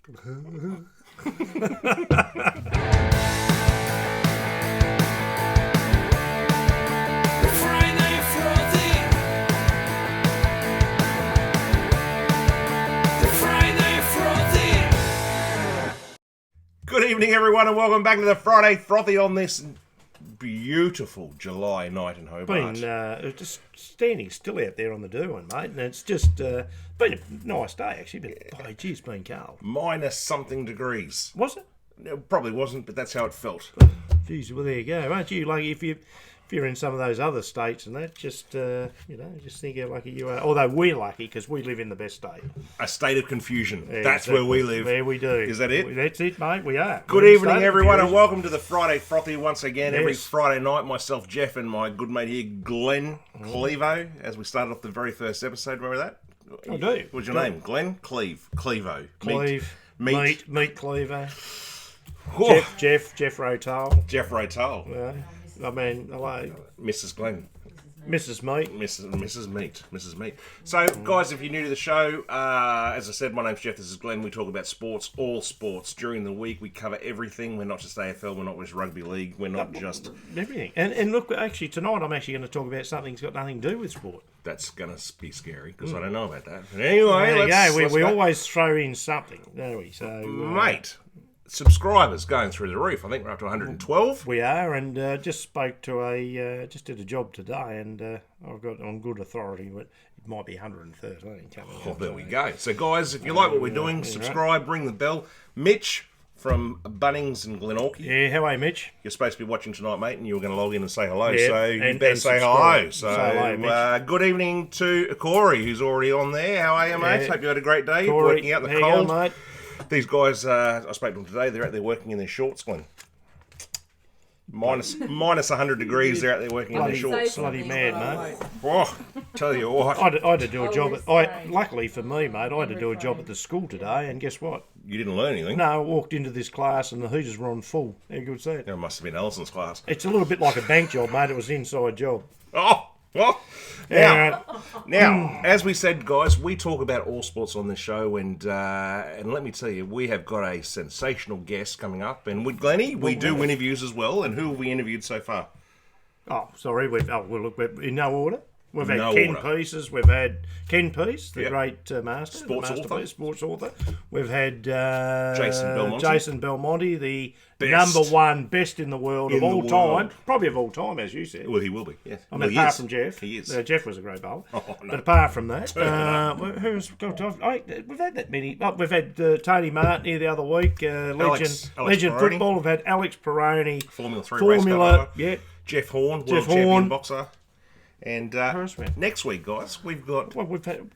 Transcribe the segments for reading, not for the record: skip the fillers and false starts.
Good evening, everyone, and welcome back to the Friday Frothy on this beautiful July night in Hobart. Been just standing still out there on the Derwent, mate, and it's just been a nice day actually. But by geez, it's been cold. Minus something degrees. Was it? It probably wasn't, but that's how it felt. Geez, well there you go, aren't you? Like if you're in some of those other states and that, just just think how lucky you are. Although we're lucky because we live in the best state. A state of confusion. Yeah, That's where we live. There we do. Is that it? That's it, mate. We are. Good evening, everyone, and welcome to the Friday Frothy once again. Yes. Every Friday night, myself, Jeff, and my good mate here, Glenn Clevo, as we started off the very first episode. Remember that? I do. What's your name? Glenn? Clevo. Meat Cleaver. Whew. Jeff Rotal. Jeff Rotal. Yeah. I mean, hello. Mrs. Glenn. Mrs. Meat. Mrs. Meat. So, guys, if you're new to the show, as I said, my name's Jeff, this is Glenn. We talk about sports, all sports. During the week, we cover everything. We're not just AFL, we're not just rugby league, we're not just... Everything. And look, actually, tonight I'm actually going to talk about something that's got nothing to do with sport. That's going to be scary, because I don't know about that. But anyway, let's go. always throw in something, don't we? So, mate, subscribers going through the roof. I think we're up to 112. We are, and just spoke to just did a job today, and I've got on good authority that it might be 113 coming up. Oh, there we go. So, guys, if you like what we're doing, subscribe, ring the bell. Mitch from Bunnings and Glenorchy. Yeah, how are you, Mitch? You're supposed to be watching tonight, mate, and you were going to log in and say hello, yeah, so you better say hello. So, hello, good evening to Corey, who's already on there. How are you, mate? Hope you had a great day. Corey, working out in the cold. Go, mate? These guys, I spoke to them today, they're out there working in their shorts, Glenn. Minus 100 degrees, they're out there working in their shorts. Bloody mad, mate. Oh, tell you what. I had to do a job luckily for me, mate, I had to do a job at the school today, and guess what? You didn't learn anything? No, I walked into this class and the heaters were on full. How good's that? It must have been Allison's class. It's a little bit like a bank job, mate. It was an inside job. Oh! Now, as we said, guys, we talk about all sports on this show, and let me tell you, we have got a sensational guest coming up, and with Glennie, we do interviews as well, and who have we interviewed so far? Oh, sorry, we're in no order. We've had No Ken order. Pieces, we've had Ken Peace, the great master, sports author. We've had Jason Belmonte, the best. number one best in the world of all time, probably of all time, as you said. Well, he will be, yes. I mean, apart from Jeff. He is. Jeff was a great bowler. Oh, no. But apart from that, we've had that many. We've had Tony Martin here the other week, legend football. We've had Alex Peroni, Formula 3 race car. Yeah. Jeff Horn, world champion boxer. And next week, guys, we've got... Well, we've had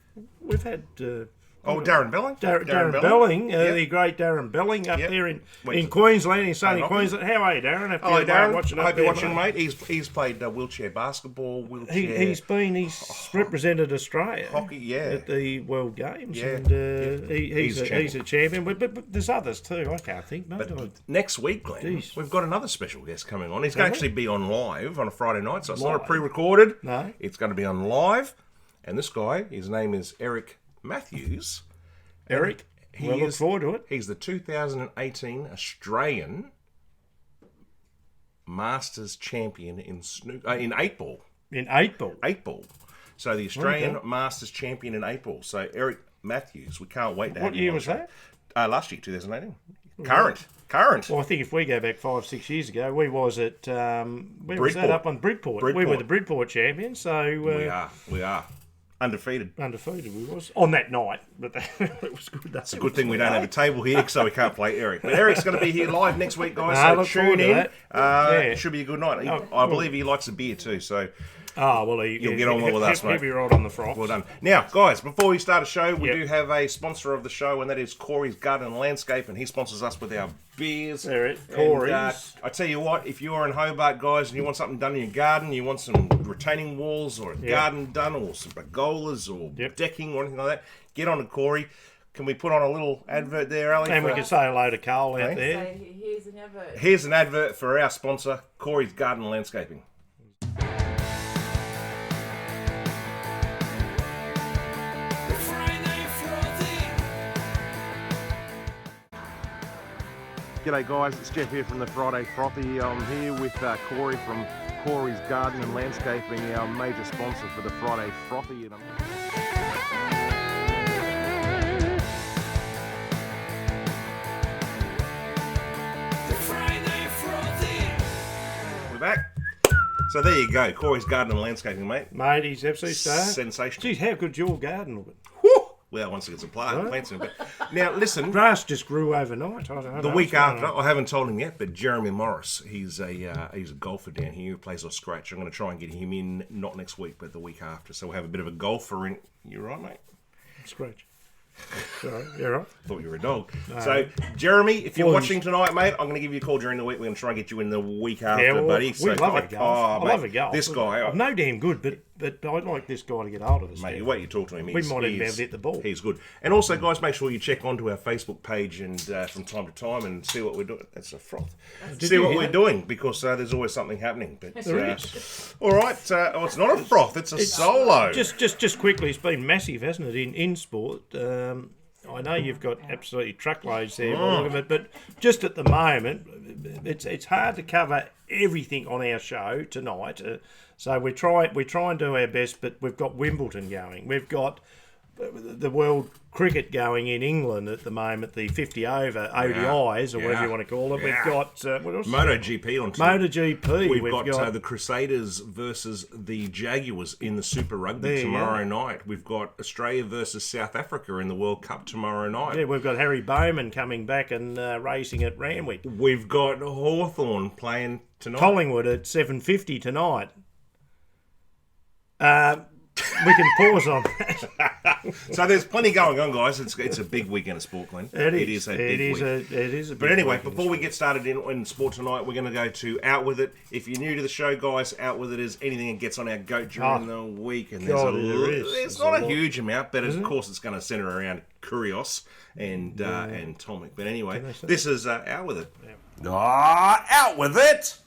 Darren Belling. Darren Belling, the great Darren Belling up there in Queensland, in sunny Queensland. How are you, Darren? Hello, Darren. I hope you're watching, mate. He's played wheelchair basketball, He's represented Australia hockey, at the World Games, Yeah. and he's a champion. But there's others too. I can't think, mate. But next week, Glenn, we've got another special guest coming on. He's going to actually be on live on a Friday night, so it's not a pre-recorded. No. It's going to be on live. And this guy, his name is Eric Matthews. Eric, we'll look forward to it. He's the 2018 Australian Masters champion in 8-ball. In 8-ball? 8-ball. So the Australian Masters champion in 8-ball. So Eric Matthews, we can't wait to have him. What year was that? Last year, 2018. Current. Well, I think if we go back 5-6 years ago, we was at where was that? Up on Bridport. We were the Bridport champions. So we are. Undefeated we was on that night, but it was good. It's a good thing we don't have a table here, so we can't play Eric. But Eric's going to be here live next week, guys. So tune in. It should be a good night. I believe he likes a beer too, so you'll get on well with us, mate. He'll be right on the froth. Well done. Now, guys, before we start a show, we do have a sponsor of the show, and that is Corey's Garden and Landscape, and he sponsors us with our beers. There it, Corey's. I tell you what, if you're in Hobart, guys, and you want something done in your garden, you want some retaining walls or a garden done, or some pergolas or decking or anything like that, get on to Corey. Can we put on a little advert there, Ali? And we can say hello to Cole out there. So here's an advert. Here's an advert for our sponsor, Corey's Garden and Landscaping. G'day guys, it's Jeff here from the Friday Frothy. I'm here with Corey from Corey's Garden and Landscaping, our major sponsor for the Friday Frothy. And we're back. So there you go, Corey's Garden and Landscaping, mate. Mate, he's absolute star. Sensational. Geez, how good's your garden looking? Well, once it gets applied, right. But now listen, grass just grew overnight. The week after, I haven't told him yet, but Jeremy Morris, he's a golfer down here who plays off scratch. I'm going to try and get him in not next week, but the week after. So we'll have a bit of a golfer in. You right, mate? Scratch. Sorry, you're right. Thought you were a dog. No. So, Jeremy, if you're watching tonight, mate, I'm going to give you a call during the week. We're going to try and get you in the week after, buddy. We love a golf. I love a golf. This guy, I'm no damn good, but I'd like this guy to get hold of us. Mate, wait, you talk to him. We might even be able to hit the ball. He's good. And also, guys, make sure you check onto our Facebook page and from time to time and see what we're doing. That's a froth. See what we're doing, because there's always something happening. But there is. All right. It's not a froth. It's a solo. Just quickly, it's been massive, hasn't it, in sport? I know you've got absolutely truckloads there, but just at the moment, it's hard to cover everything on our show tonight. So we try and do our best, but we've got Wimbledon going. We've got the World Cricket going in England at the moment, the 50 over ODIs or whatever you want to call it. We've got what else? MotoGP on MotoGP. We've got the Crusaders versus the Jaguars in the Super Rugby tomorrow night. We've got Australia versus South Africa in the World Cup tomorrow night. Yeah, we've got Harry Bowman coming back and racing at Randwick. We've got Hawthorn playing tonight. Collingwood at 7:50 tonight. We can pause on that. So there's plenty going on, guys. It's a big weekend of sport, Glenn. It is a big week. It is a big But anyway, before we get started in sport tonight, we're going to go to Out With It. If you're new to the show, guys, Out With It is anything that gets on our goat during the week. And there's not a huge amount, but of course it's going to centre around Kurios and Tomic. But anyway, this is Out With It. Yeah. Out With It!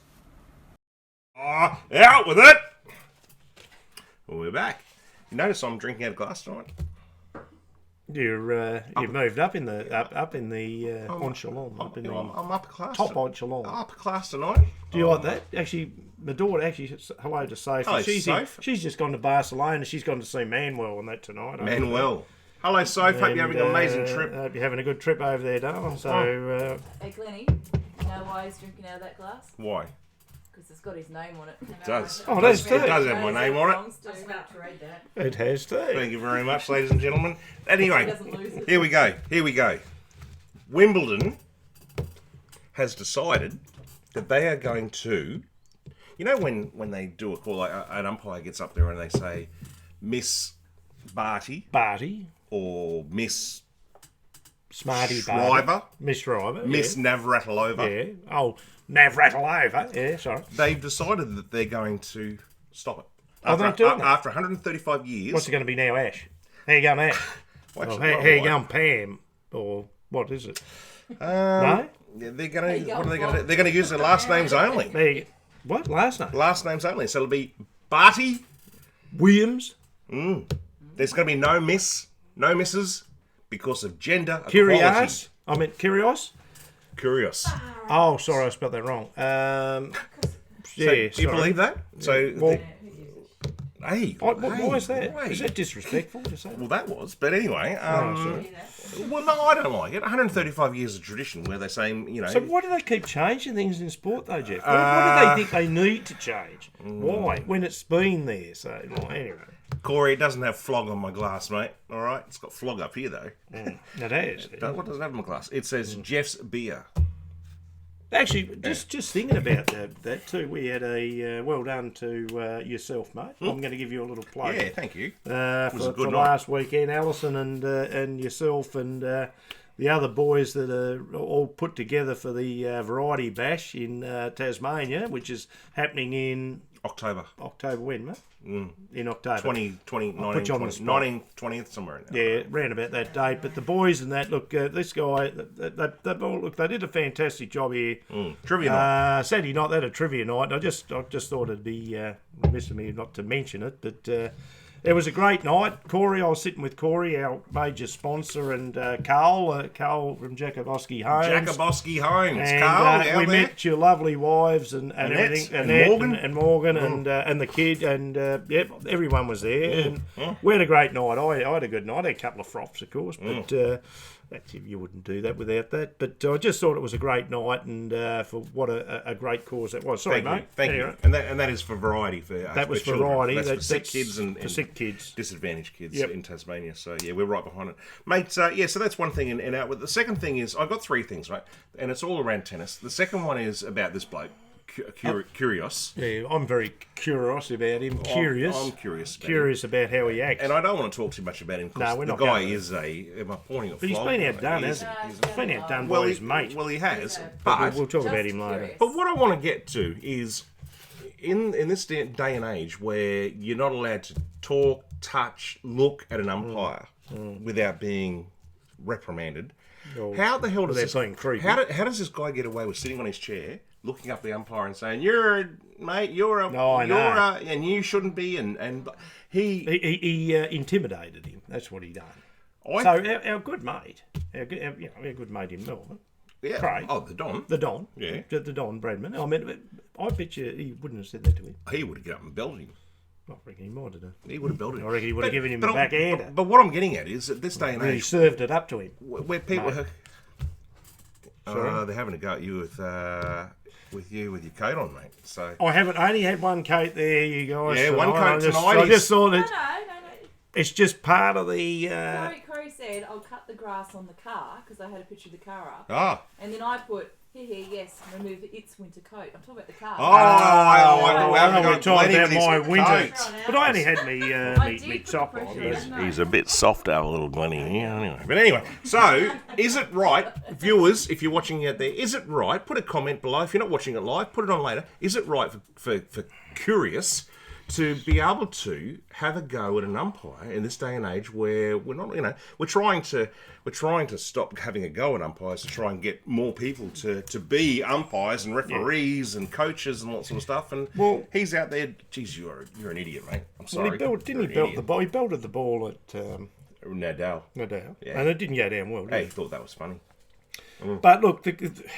Out With It! Well, we're back. You notice I'm drinking out of glass tonight. You've moved up in the echelon. I'm upper class. Top echelon. Upper class tonight. Do you like that? Actually, my daughter hello to Sophie. Hello, she's just gone to Barcelona. She's gone to see Manuel and that tonight. Manuel. Hello, Soph. Hope you're having an amazing trip. Hope you're having a good trip over there, darling. So, hey, Glennie, you know why he's drinking out of that glass? Why? Because it's got his name on it. It does. Oh, that's true. It does have my name on it. I was about to read that. It has too. Thank you very much, ladies and gentlemen. Anyway, here we go. Wimbledon has decided that they are going to, you know, when they do a call, like an umpire gets up there and they say, Miss Barty, or Miss Smarty Shriver, Miss Shriver, Miss Navratilova. Yeah. Oh, Navratilova. Yeah, sorry. They've decided that they're going to stop it. After 135 years. What's it going to be now, Ash? How you going, Ash? How you going, Pam? Or what is it? No? Yeah, they're going to. What are they going to do? They're going to use their last names only. What last name? Last names only. So it'll be Barty Williams. There's going to be no Miss, no Misses, because of gender Curios. I meant Curios. Curious. Oh, sorry, I spelled that wrong. Do you believe that? So, why is that? Is that disrespectful to say? Well, that was. But anyway, well, no, I don't like it. 135 years of tradition where they're saying, you know. So why do they keep changing things in sport, though, Jeff? What do they think they need to change? Why? When it's been there. So, anyway. Corey, it doesn't have flog on my glass, mate. All right? It's got flog up here, though. It has. What does it have on my glass? It says Jeff's Beer. Actually, just thinking about that too, we had a well done to yourself, mate. I'm going to give you a little plug. Yeah, thank you. For last weekend, Alison and yourself and the other boys that are all put together for the Variety Bash in Tasmania, which is happening in October when, mate? In October. 20th, somewhere in there. Yeah, round about that date. But the boys and that, look, this guy, they did a fantastic job here. Trivia night. Saturday night, they had a trivia night. I just thought it'd be remiss of me not to mention it. But It was a great night. Corey, I was sitting with Corey, our major sponsor, and Carl from Jakubowski Homes. Jakubowski Homes, And Carl, we met your lovely wives and everything, and Morgan and the kid, and everyone was there, and we had a great night. I had a good night. I had a couple of froths, of course, but you wouldn't do that without that. But I just thought it was a great night, and for what a great cause that was. Sorry, mate. Thank you. And that is for variety for that was for variety. Children. That's for sick kids and sick kids, disadvantaged kids in Tasmania. So yeah, we're right behind it, mate. So that's one thing. And out with the second thing is I got three things, right, and it's all around tennis. The second one is about this bloke. Curious. Yeah, I'm very curious about him. I'm curious about how he acts. And I don't want to talk too much about him because the guy is am I pointing at But he's been outdone, hasn't he? He's been outdone by his mate. Well, he has. But we'll talk about him later. But what I want to get to is in this day and age where you're not allowed to talk, touch, look at an umpire without being reprimanded. How the hell does how does this guy get away with sitting on his chair, looking up the umpire and saying, and you shouldn't be, and he intimidated him. That's what he done. Our good mate, our good mate in Melbourne. Yeah. Craig. Oh, the Don. The Don. Yeah. The Don Bradman. I mean, I bet you he wouldn't have said that to him. He would have got up and belted him. I reckon he might have done. He would have belted him. I reckon he would have given him a backhander. But what I'm getting at is that this day and age, he served it up to him. Where people, they're having a go at you with your coat on, mate. So I only had one coat there, you guys. Yeah, one coat tonight. I just thought that No. it's just part of the. Corey said, "I'll cut the grass on the car," because I had a picture of the car up. Ah. And then I put, yes, remove its winter coat. I'm talking about the car. We're talking about my winter. But I only had me top on. He's a bit soft, our little Glenny. Anyway. But anyway, so is it right, viewers, if you're watching out there, is it right? Put a comment below. If you're not watching it live, put it on later. Is it right for Curious to be able to have a go at an umpire in this day and age where we're not, we're trying to stop having a go at umpires to try and get more people to be umpires and referees and coaches and all that sort of stuff. And he's out there. Geez, you're an idiot, mate. I'm sorry. Well, he belt the ball? He belted the ball at Nadal. Yeah. And it didn't go down well. He thought that was funny. But look,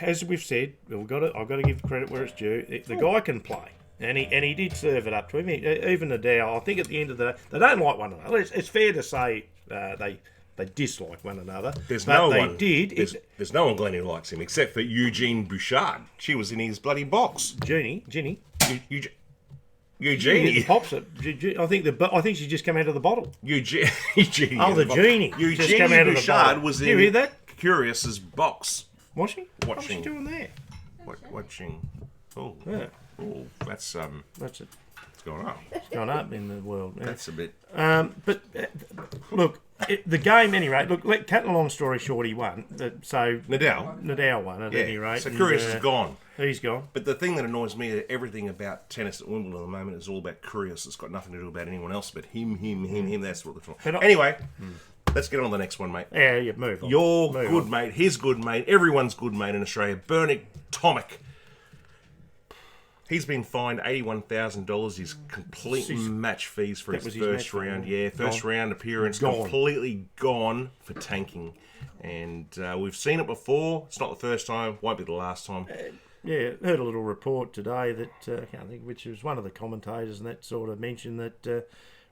as we've said, I've got to give credit where it's due. The guy can play. And he did serve it up to him. Even Nadal, I think at the end of the day, they don't like one another. It's fair to say they dislike one another. There's no one, Glenn, who likes him, except for Eugene Bouchard. She was in his bloody box. Ginny. Eugenie. Pops it. I think she just came out of the bottle. Eugenie. Oh, the Genie. Eugenie Bouchard was in you hear that? Curious's box. Was she? What was she doing there? Watching. Oh. Yeah. Oh, that's it. It's going up. It's gone up in the world. Yeah. That's a bit. But look, the game anyway. Look, cut a long story short, he won. So Nadal won at any rate. So Curious is gone. He's gone. But the thing that annoys me, everything about tennis at Wimbledon at the moment is all about Curious. It's got nothing to do about anyone else but him. That's what they're talking. Anyway. Let's get on to the next one, mate. Yeah, you move on. Your good mate, his good mate, everyone's good mate in Australia, Bernick Tomic. He's been fined $81,000. His complete match fees for his first round. Yeah, first round appearance. Completely gone for tanking. And we've seen it before. It's not the first time. Won't be the last time. Yeah, heard a little report today that, I can't think which was one of the commentators, and that sort of mentioned that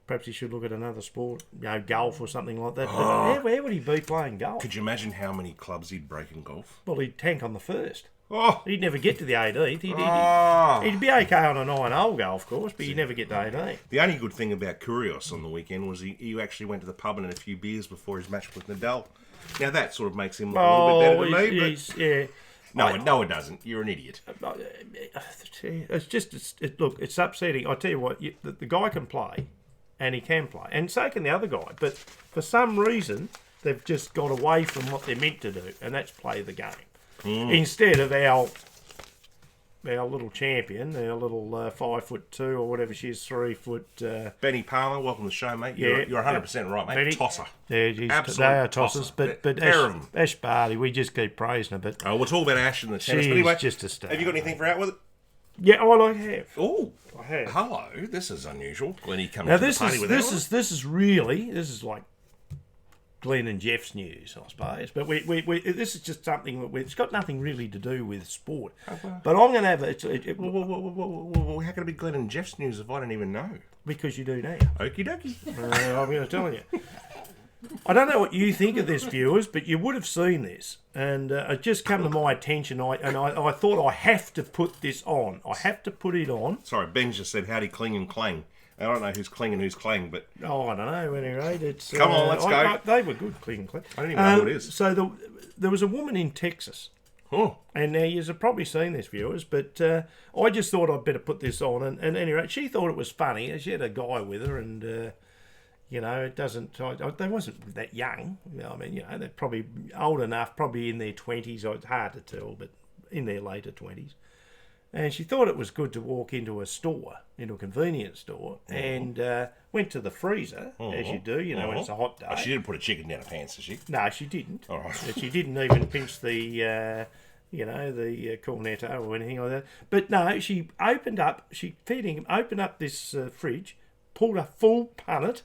perhaps he should look at another sport, golf or something like that. But where would he be playing golf? Could you imagine how many clubs he'd break in golf? Well, he'd tank on the first. Oh. He'd never get to the 18th. He'd be okay on a 9-hole golf course, but he'd never get to 18. The only good thing about Curios on the weekend was he actually went to the pub and had a few beers before his match with Nadal. Now that sort of makes him look a little bit better than me. But no, it doesn't. You're an idiot. It's just, look, it's upsetting. I tell you what, the guy can play, and he can play, and so can the other guy. But for some reason, they've just got away from what they're meant to do, and that's play the game. Instead of our little champion, our little 5'2" or whatever she is, 3 foot. Benny Palmer, welcome to the show, mate. You're 100% right, mate. Benny, tosser. Yeah, they are tossers, but Ash Barty, we just keep praising her. But we'll talk about Ash in the tennis. She's But anyway, just a star. Have you got anything for out with it? Yeah, I have. Oh, I have. hello. This is unusual. Glennie coming Now to the this party is without this one. is this is really this is like Glenn and Jeff's news, I suppose. But we this is just something it's got nothing really to do with sport. But I'm going to have Well, how can it be Glenn and Jeff's news if I don't even know? because you do now. Okie dokie. I'm going to tell you. I don't know what you think of this, viewers, but you would have seen this, and it just come to my attention. I thought I have to put this on. I have to put it on. Sorry, Ben just said howdy cling and clang. I don't know who's cling and who's clang, but Oh, I don't know. Anyway, it's Come on, let's go. they were good, clean. I don't even know who it is. So there was a woman in Texas. Oh, And now you've probably seen this, viewers, but I just thought I'd better put this on. And anyway, she thought it was funny. She had a guy with her, and you know, it doesn't. They wasn't that young. I mean, you know, they're probably old enough, probably in their 20s. It's hard to tell, but in their later 20s. And she thought it was good to walk into a store, into a convenience store, and went to the freezer, as you do, you know, when it's a hot day. oh, she didn't put a chicken down her pants, did she? No, she didn't. All right. She didn't even pinch the, you know, the cornetto or anything like that. But no, she opened up this fridge, pulled a full punnet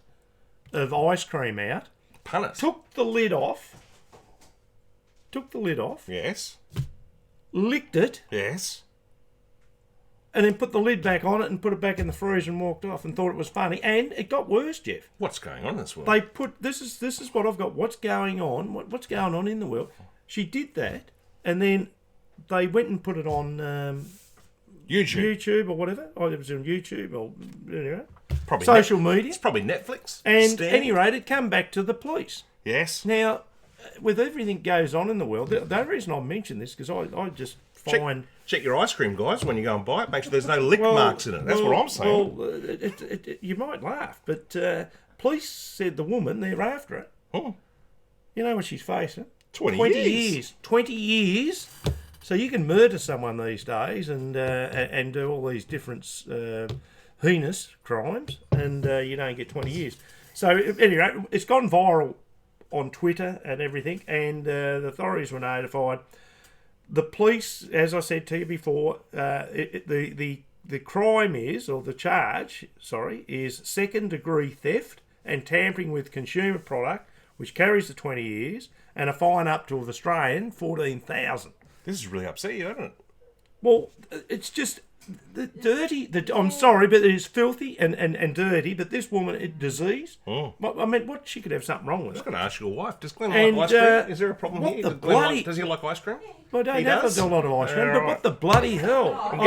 of ice cream out, Punnet. took the lid off, Yes. licked it, Yes. and then put the lid back on it and put it back in the freezer and walked off and thought it was funny. And it got worse, Jeff. What's going on in this world? They put this is what I've got. What's going on? What's going on in the world? She did that, and then they went and put it on YouTube or whatever. Oh, it was on YouTube or anyway, Probably social media. It's probably Netflix. And Stan. at any rate, it come back to the police. Yes. Now, with everything goes on in the world, the only reason I mention this because I just find. Check your ice cream, guys, when you go and buy it. Make sure there's no lick marks in it. That's what I'm saying. Well, you might laugh, but police said the woman, they're after it. Oh, You know what she's facing? 20 years. 20 years. So you can murder someone these days and do all these different heinous crimes, and you don't get 20 years. So anyway, it's gone viral on Twitter and everything, and the authorities were notified. The police, as I said to you before, the crime is, or the charge, is second-degree theft and tampering with consumer product, which carries the 20 years, and a fine up to Australian 14,000. this is really upset you, isn't it? Well, it's just dirty. I'm sorry, but it is filthy and dirty. But this woman, disease. Oh. I mean, what she could have something wrong with I was it. going to ask your wife. Does Glenn And, like ice cream? Is there a problem what here? the Does Glenn bloody- does he like ice cream? Well, I don't He have does? a lot of ice cream, Yeah, but right. what the bloody hell? I'm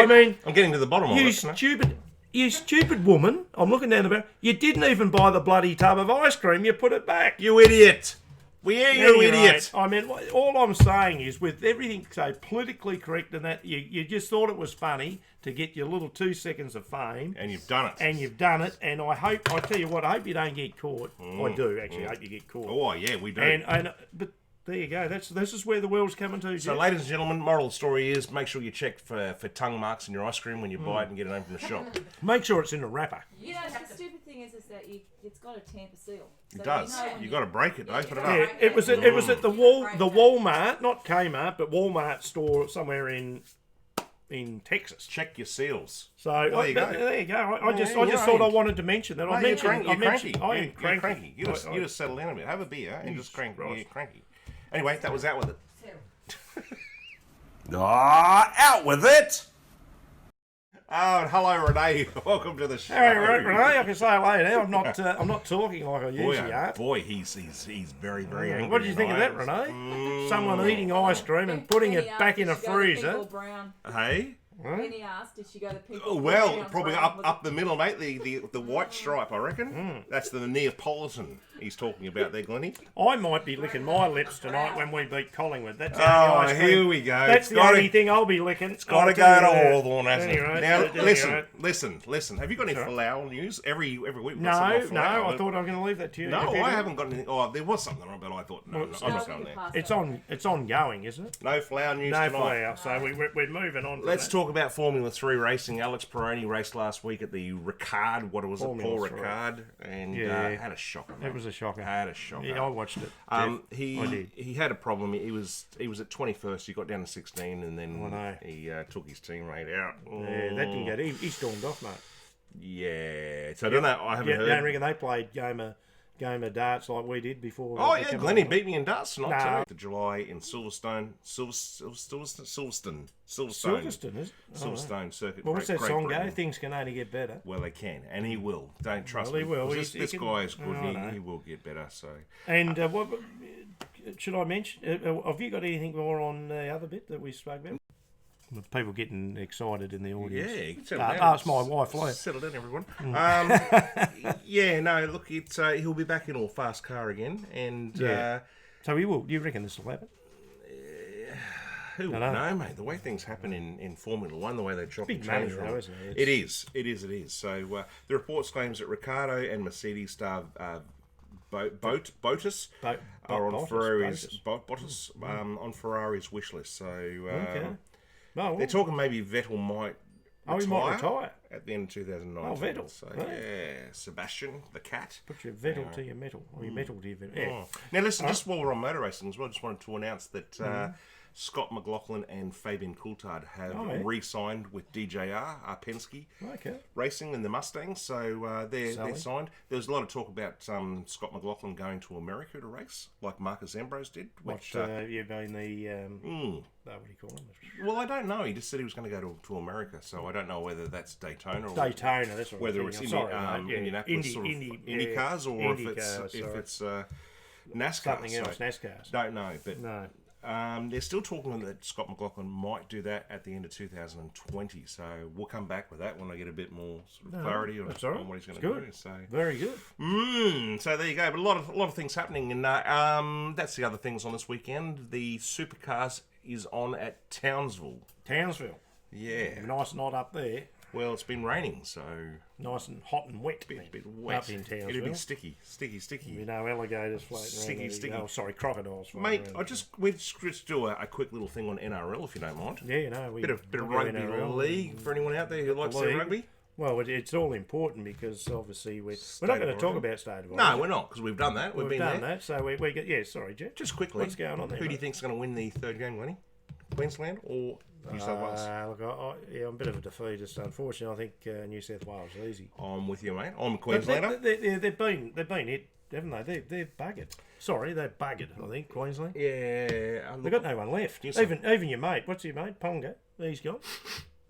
getting to the bottom of you it. you stupid woman. I'm looking down the barrel. You didn't even buy the bloody tub of ice cream. You put it back. You idiot! We hear you, Anyway, idiot! I mean, all I'm saying is, with everything so politically correct and that, you just thought it was funny to get your little 2 seconds of fame. And you've done it. And you've done it, and I tell you what, I hope you don't get caught. I do actually hope you get caught. Oh, yeah, we do. But there you go. This is where the world's coming to. So, Jeff. ladies and gentlemen, moral of the story is make sure you check for tongue marks in your ice cream when you buy it and get it home from the shop. Make sure it's in a wrapper. You know, the stupid thing is that it's got a tamper seal. So It does. You know when You've got to break it, open it Yeah, up. it was at the Walmart, not Kmart, but Walmart store somewhere in Texas. Check your seals. So there you go. There you go. I just Yeah, thought I wanted to mention that. No, you're cranky. I am You're cranky. You I- just settle down a bit. Have a beer and just cranky. right. You're cranky. Anyway, that was out with it. Out with it! Oh, and hello, Renee. Welcome to the show. Hey, Renee, I can say hello now. I'm not talking like I usually are. Boy, he's very, very angry. What did you think of that, tonight. Renee? Someone eating ice cream and putting it back in a freezer. Hey? When he asked, did she go to pink? Oh, or well, brown? probably Brown was up the middle, mate. The white stripe, I reckon. That's the Neapolitan he's talking about there, Glennie. I might be licking my lips tonight when we beat Collingwood. That's the Oh, only ice cream. here we go. That's It's the gotta- only thing I'll be licking. It's Gotta go to Hawthorn, hasn't it? Anyway, Now, anyway. listen. Have you got any flower news? Every week we've got No, something on no, flower, I but- thought I was going to leave that to you. No, If you I do. haven't got anything. Oh, there was something on, but I thought, no, I'm not going there. It's ongoing, isn't it? No flower news No tonight. flower. So we're moving on. Let's from talk about Formula 3 racing. Alex Peroni raced last week at the Ricard, Paul Formula 3. Ricard, and Yeah. had a shocker. that. It was a shocker. Had a shocker. Yeah, I watched it. I did. He had a problem. He was at 21st. He got down to 16, and then know. he took his teammate out. Yeah, that didn't get. He stormed off, mate. Yeah. So I don't know. I haven't heard. Don't reckon they played game of darts like we did before. Oh yeah, Glennie beat me in darts tonight. No. The July in Silverstone, Silverstone, Silverstone, is it? Silverstone Circuit. Well, what's that Great song go? Britain. Things can only get better. Well, they can, and he will. Don't trust Well, me. he will. This He can- guy is good. I know. He will get better. So And what should I mention? Have you got anything more on the other bit that we spoke about? With people getting excited in the audience. yeah, settle down. Ask my wife, Leah. Settle down, everyone. Yeah, no, look, it's he'll be back in all fast car again, and Yeah. So he will. Do you reckon this will happen? who would know. know, mate? The way things happen in Formula One, the way they chop Big and change, money, though, isn't it? It is. So the reports claims that Ricciardo and Mercedes star Bottas are on Bottas, Ferrari's Bottas on Ferrari's wish list. So Okay. No, they're talking maybe Vettel might. he might retire. at the end of 2019. Oh, Vettel. So Right. yeah, Sebastian the cat. Put your Vettel to your metal, or your metal to your Vettel. Yeah. Now listen, just while we're on motor racing as well, I just wanted to announce that Scott McLaughlin and Fabian Coulthard have yeah. re-signed with DJR Penske Okay. Racing in the Mustangs, so they're Sally. signed. There was a lot of talk about Scott McLaughlin going to America to race, like Marcus Ambrose did. Which, You mean the what do you call them? well, I don't know. He just said he was going to go to America, so I don't know whether that's Daytona or Daytona. That's what whether I'm it's thinking. Sorry, mate. Yeah. Indianapolis sort of Indy cars, or Indy if it's cars, if sorry. it's NASCAR. Something So else, NASCARs. Don't know, but No. they're still talking that Scott McLaughlin might do that at the end of 2020. So we'll come back with that when I get a bit more sort of clarity that's all right. on what he's going It's to good. do. So. Very good. So there you go. But a lot of things happening, and that's the other things on this weekend. The Supercars is on at Townsville. Townsville. Yeah. Nice and hot up there. Well, it's been raining, so Nice and hot and wet. bit wet. Up in Townsville. It'll be sticky. You know, alligators floating Sticky, around. sticky. Oh, sorry, crocodiles floating Mate, around. we just do a quick little thing on NRL if you don't mind. Yeah, you know. Bit of rugby league for anyone out there who likes their league. rugby. Well, it's all important because obviously we're not State going of to talk origin. about state of origin. No, we're not, because we've done that. We've been done there. that, so we get. Yeah, sorry, Jet. Just quickly, What's going on there? Who do you mate? think's going to win the third game, Lenny? Queensland or New South Wales? Look, I'm a bit of a defeatist. Unfortunately, I think New South Wales is easy. I'm with you, mate. I'm a But Queenslander. they've been hit, haven't they? They're buggered. Sorry, they're buggered. I think Queensland. Yeah. They've got no one left. Yes, sir. Even your mate. What's your mate? Ponga. He's gone.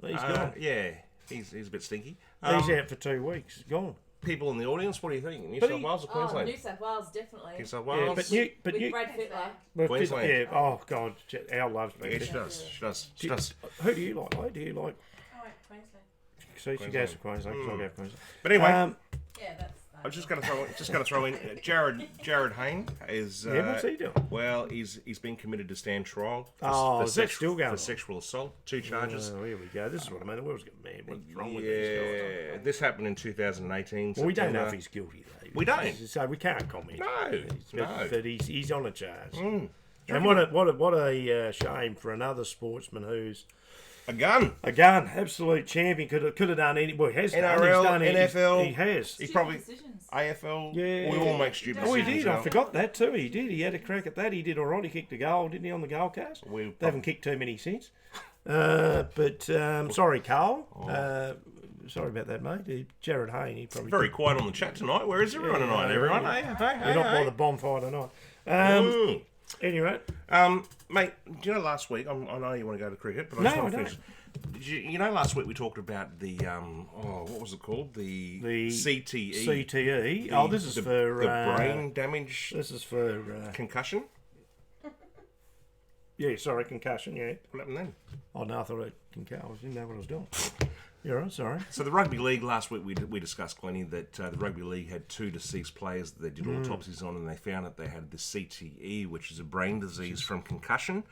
He's gone. Yeah. He's a bit stinky. He's out for 2 weeks. Gone. People in the audience, what do you think? New But South he- Wales or Oh, Queensland? New South Wales, definitely. New South Yeah, Wales. but With you. Brad Fittler. Well, Queensland. Yeah. Oh God, Al loves me. Yeah, she does. Who do you like? Mate? Do you like? Oh, wait, Queensland. So she goes for Queensland. So I go for Queensland. But anyway, Yeah, that's. I'm just going to throw in Jared Hayne is Yeah, what's he doing? well, he's been committed to stand trial Is that still going for on? sexual assault, 2 charges. Oh, here we go. This is what I mean. The world's getting mad. What's wrong with these guys? Yeah, this happened in 2018. Well, we don't know if September. he's guilty though. We don't. So we can't comment. No, But he's on a charge. Mm. And what a shame for another sportsman who's A gun. absolute champion. Could have done any. Well, he has NRL, done. He's done NFL. He has. He Stupid probably decisions. AFL. Yeah. We all make stupid Oh, he decisions. did. I Al. forgot that too. He did. He had a crack at that. He did all right. He kicked a goal, didn't he, on the goal cast? We- They haven't kicked too many since. But sorry, Carl. Sorry about that, mate. Jared Hayne, he probably Very quiet on the chat tonight. Where is everyone tonight? Everyone? Hey, You're not by the bonfire tonight. Anyway, Mate, do you know last week? I know you want to go to cricket, but I No, just want I to finish. Did you know last week we talked about the what was it called? The CTE. CTE. This is the for brain damage This is for concussion. sorry, concussion. Yeah. What happened then? Oh no, I thought I didn't know what I was doing. You're right. Sorry. So the rugby league last week we discussed, Glennie, that the rugby league had 2 deceased players that they did autopsies on, and they found that they had the CTE, which is a brain disease from concussion.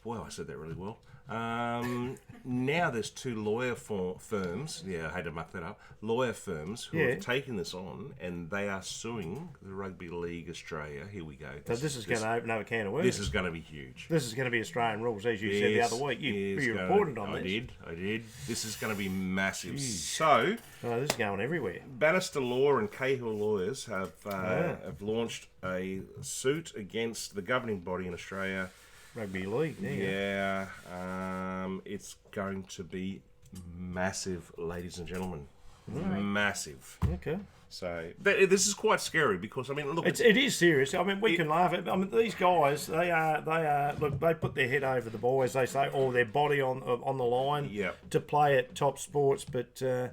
Wow, I said that really well. Now there's 2 lawyer firms. Yeah, I had to muck that up. Lawyer firms who have taken this on, and they are suing the Rugby League Australia. Here we go. So this is going to open up a can of worms. This is going to be huge. This is going to be Australian rules, as you said the other week. You reported on this. I did. This is going to be massive. So, this is going everywhere. Bannister Law and Cahill Lawyers have launched a suit against the governing body in Australia. Rugby League, yeah. It's going to be massive, ladies and gentlemen. Right. Massive. Okay. So this is quite scary because look, it is serious. We can laugh at. These guys, they are. Look, they put their head over the boys. They say, their body on the line to play at top sports. But as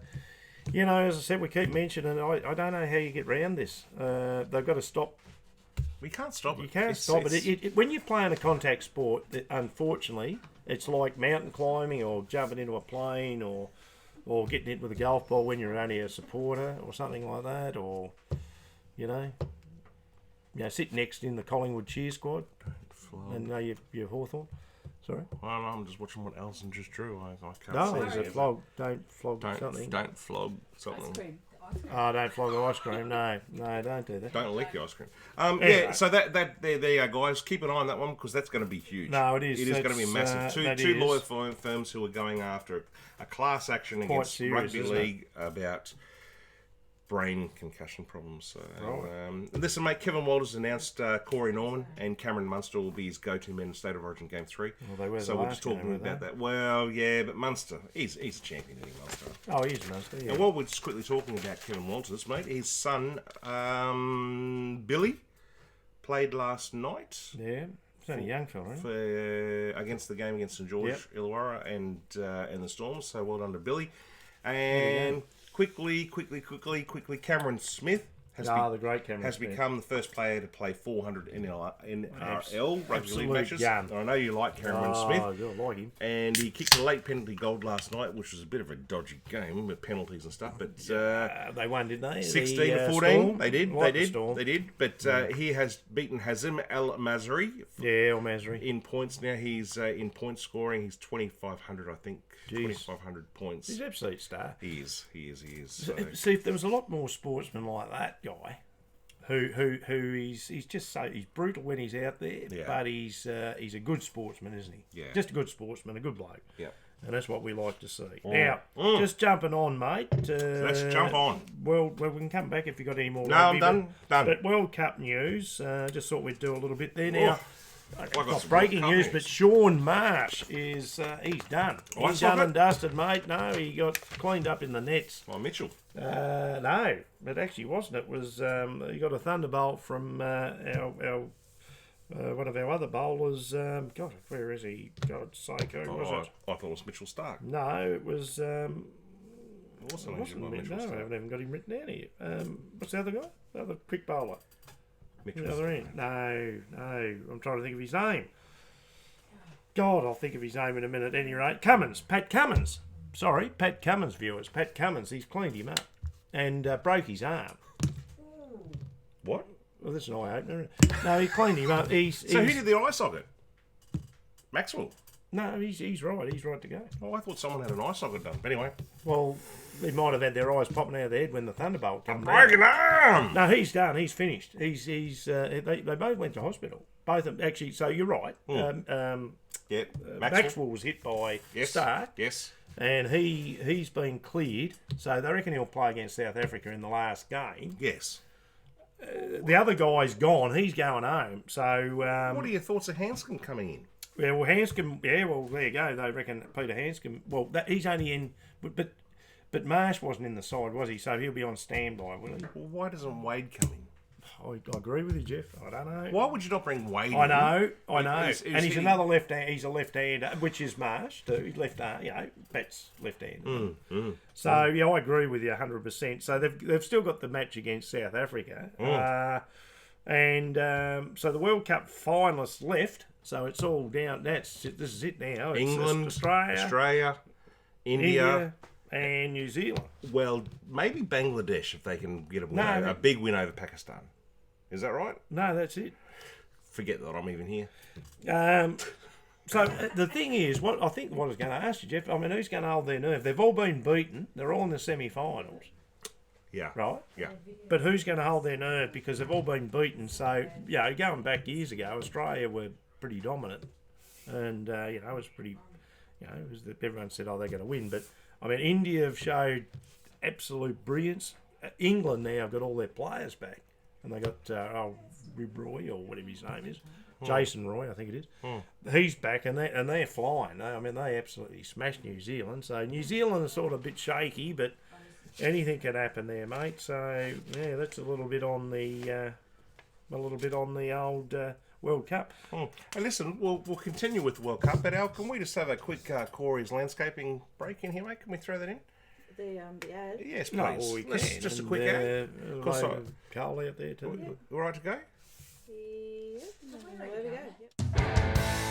I said, we keep mentioning. I don't know how you get round this. They've got to stop. We can't stop it. You can't stop it. When you're playing a contact sport, unfortunately, it's like mountain climbing or jumping into a plane or getting hit with a golf ball when you're only a supporter or something like that, or sit next in the Collingwood cheer squad and you're Hawthorn. Sorry? Well, no, I'm just watching what Alison just drew. I can't no, say there's a flog. Don't flog something. Don't flog something. Ice cream. Oh, don't flog the ice cream. No, don't do that. Don't lick the ice cream. Anyway. So there you go, guys. Keep an eye on that one because that's going to be huge. No, it is. It is going to be massive. Two lawyer firms who are going after a class action against Rugby League about brain concussion problems. So, listen, mate, Kevin Walters announced Corey Norman and Cameron Munster will be his go-to men in State of Origin Game 3. So we're just talking about that. Well, yeah, but Munster, he's a champion, isn't he, Munster? Oh, he is Munster, yeah. And while we're just quickly talking about Kevin Walters, mate, his son, Billy, played last night. Yeah. He's only a young fella, right? Against the game against St George, Illawarra, and the Storms. So well done to Billy. And quickly, Cameron Smith the great Cameron has Smith. Become the first player to play 400 NRL Rugby League matches. Gun. I know you like Cameron Smith. I like him. And he kicked a late penalty goal last night, which was a bit of a dodgy game with penalties and stuff. But they won, didn't they? 16-14. Storm? They did. But he has beaten Hazim El Masri. El Masri. In points now. He's in point scoring. He's 2,500, I think. 2,500 points. He's an absolute star. He is. So. See, if there was a lot more sportsmen like that guy, who he's brutal when he's out there, but he's a good sportsman, isn't he? Yeah. Just a good sportsman, a good bloke. Yeah. And that's what we like to see. Now, just jumping on, mate. Let's jump on. Well, we can come back if you've got any more. No, I'm done. But World Cup news, just thought we'd do a little bit there. Now, got breaking news, but Sean Marsh is he's done. He's done and dusted, mate. No, he got cleaned up in the nets. Oh, Mitchell. No, it actually wasn't. It was he got a thunderbolt from our one of our other bowlers. God, where is he? God's sake, who was it? I thought it was Mitchell Stark. No, it was. It wasn't Mitchell Stark. I haven't even got him written down here. What's the other guy? The other quick bowler. Mitchell. The other end. No. I'm trying to think of his name. God, I'll think of his name in a minute. At any rate, Pat Cummins. Sorry, Pat Cummins, viewers. Pat Cummins. He's cleaned him up and broke his arm. What? Well, that's an eye opener. No, he cleaned him up. Who did the eye socket? Maxwell. No, he's right. He's right to go. Oh, I thought someone had an eye socket done. But anyway. Well, they might have had their eyes popping out of their head when the thunderbolt came. Broken arm. No, he's done. He's finished. They both went to hospital. Both of them actually. So you're right. Maxwell was hit by Stark. Yes. And he's been cleared. So they reckon he'll play against South Africa in the last game. Yes. The other guy's gone. He's going home. So what are your thoughts of Hanscom coming in? Yeah, well, Hanscom. Yeah, well, there you go. They reckon Peter Hanscom. Well, he's only in, but Marsh wasn't in the side, was he? So he'll be on standby, will he? Well, why doesn't Wade come in? I agree with you, Jeff. I don't know. Why would you not bring Wade in? I know. And he's another left-hand. He's a left-hander, which is Marsh too. He's left-hand. Pat's left-hand. So I agree with you 100%. So they've still got the match against South Africa, so the World Cup finalists left. So it's all down. This is it now. It's England, Australia, India, and New Zealand. Well, maybe Bangladesh if they can get a big win over Pakistan. Is that right? No, that's it. Forget that I'm even here. So the thing is, what I was going to ask you, Jeff. I mean, who's going to hold their nerve? They've all been beaten. They're all in the semi-finals, Yeah. right? Yeah. But who's going to hold their nerve because they've all been beaten? So going back years ago, Australia were pretty dominant, and it was pretty. Everyone said, "Oh, they're going to win," but I mean, India have showed absolute brilliance. England now have got all their players back, and they got Rib Roy or whatever his name is, Jason Roy, I think it is. He's back, and they're flying. They absolutely smashed New Zealand. So New Zealand is sort of a bit shaky, but anything can happen there, mate. So yeah, that's a little bit on the old World Cup. And listen, we'll continue with the World Cup, but Al, can we just have a quick Corey's landscaping break in here, mate? Can we throw that in? The ad. Yes, please. No, we can. Just a quick ad. Of course, Carl out there too. All right to go? Yep. There we go. Yep.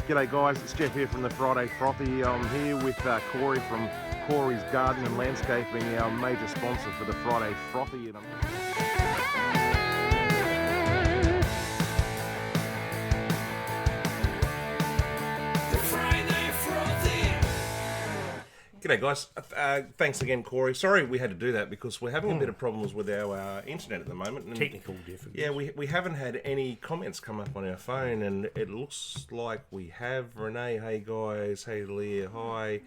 G'day guys, it's Jeff here from the Friday Frothy. I'm here with Corey from Corey's Garden and Landscaping, our major sponsor for the Friday Frothy. G'day guys, thanks again Corey. Sorry we had to do that because we're having a bit of problems with our internet at the moment. And Technical difficulties. yeah, we haven't had any comments come up on our phone, and it looks like we have. Renee, hey guys, hey Leah, hi.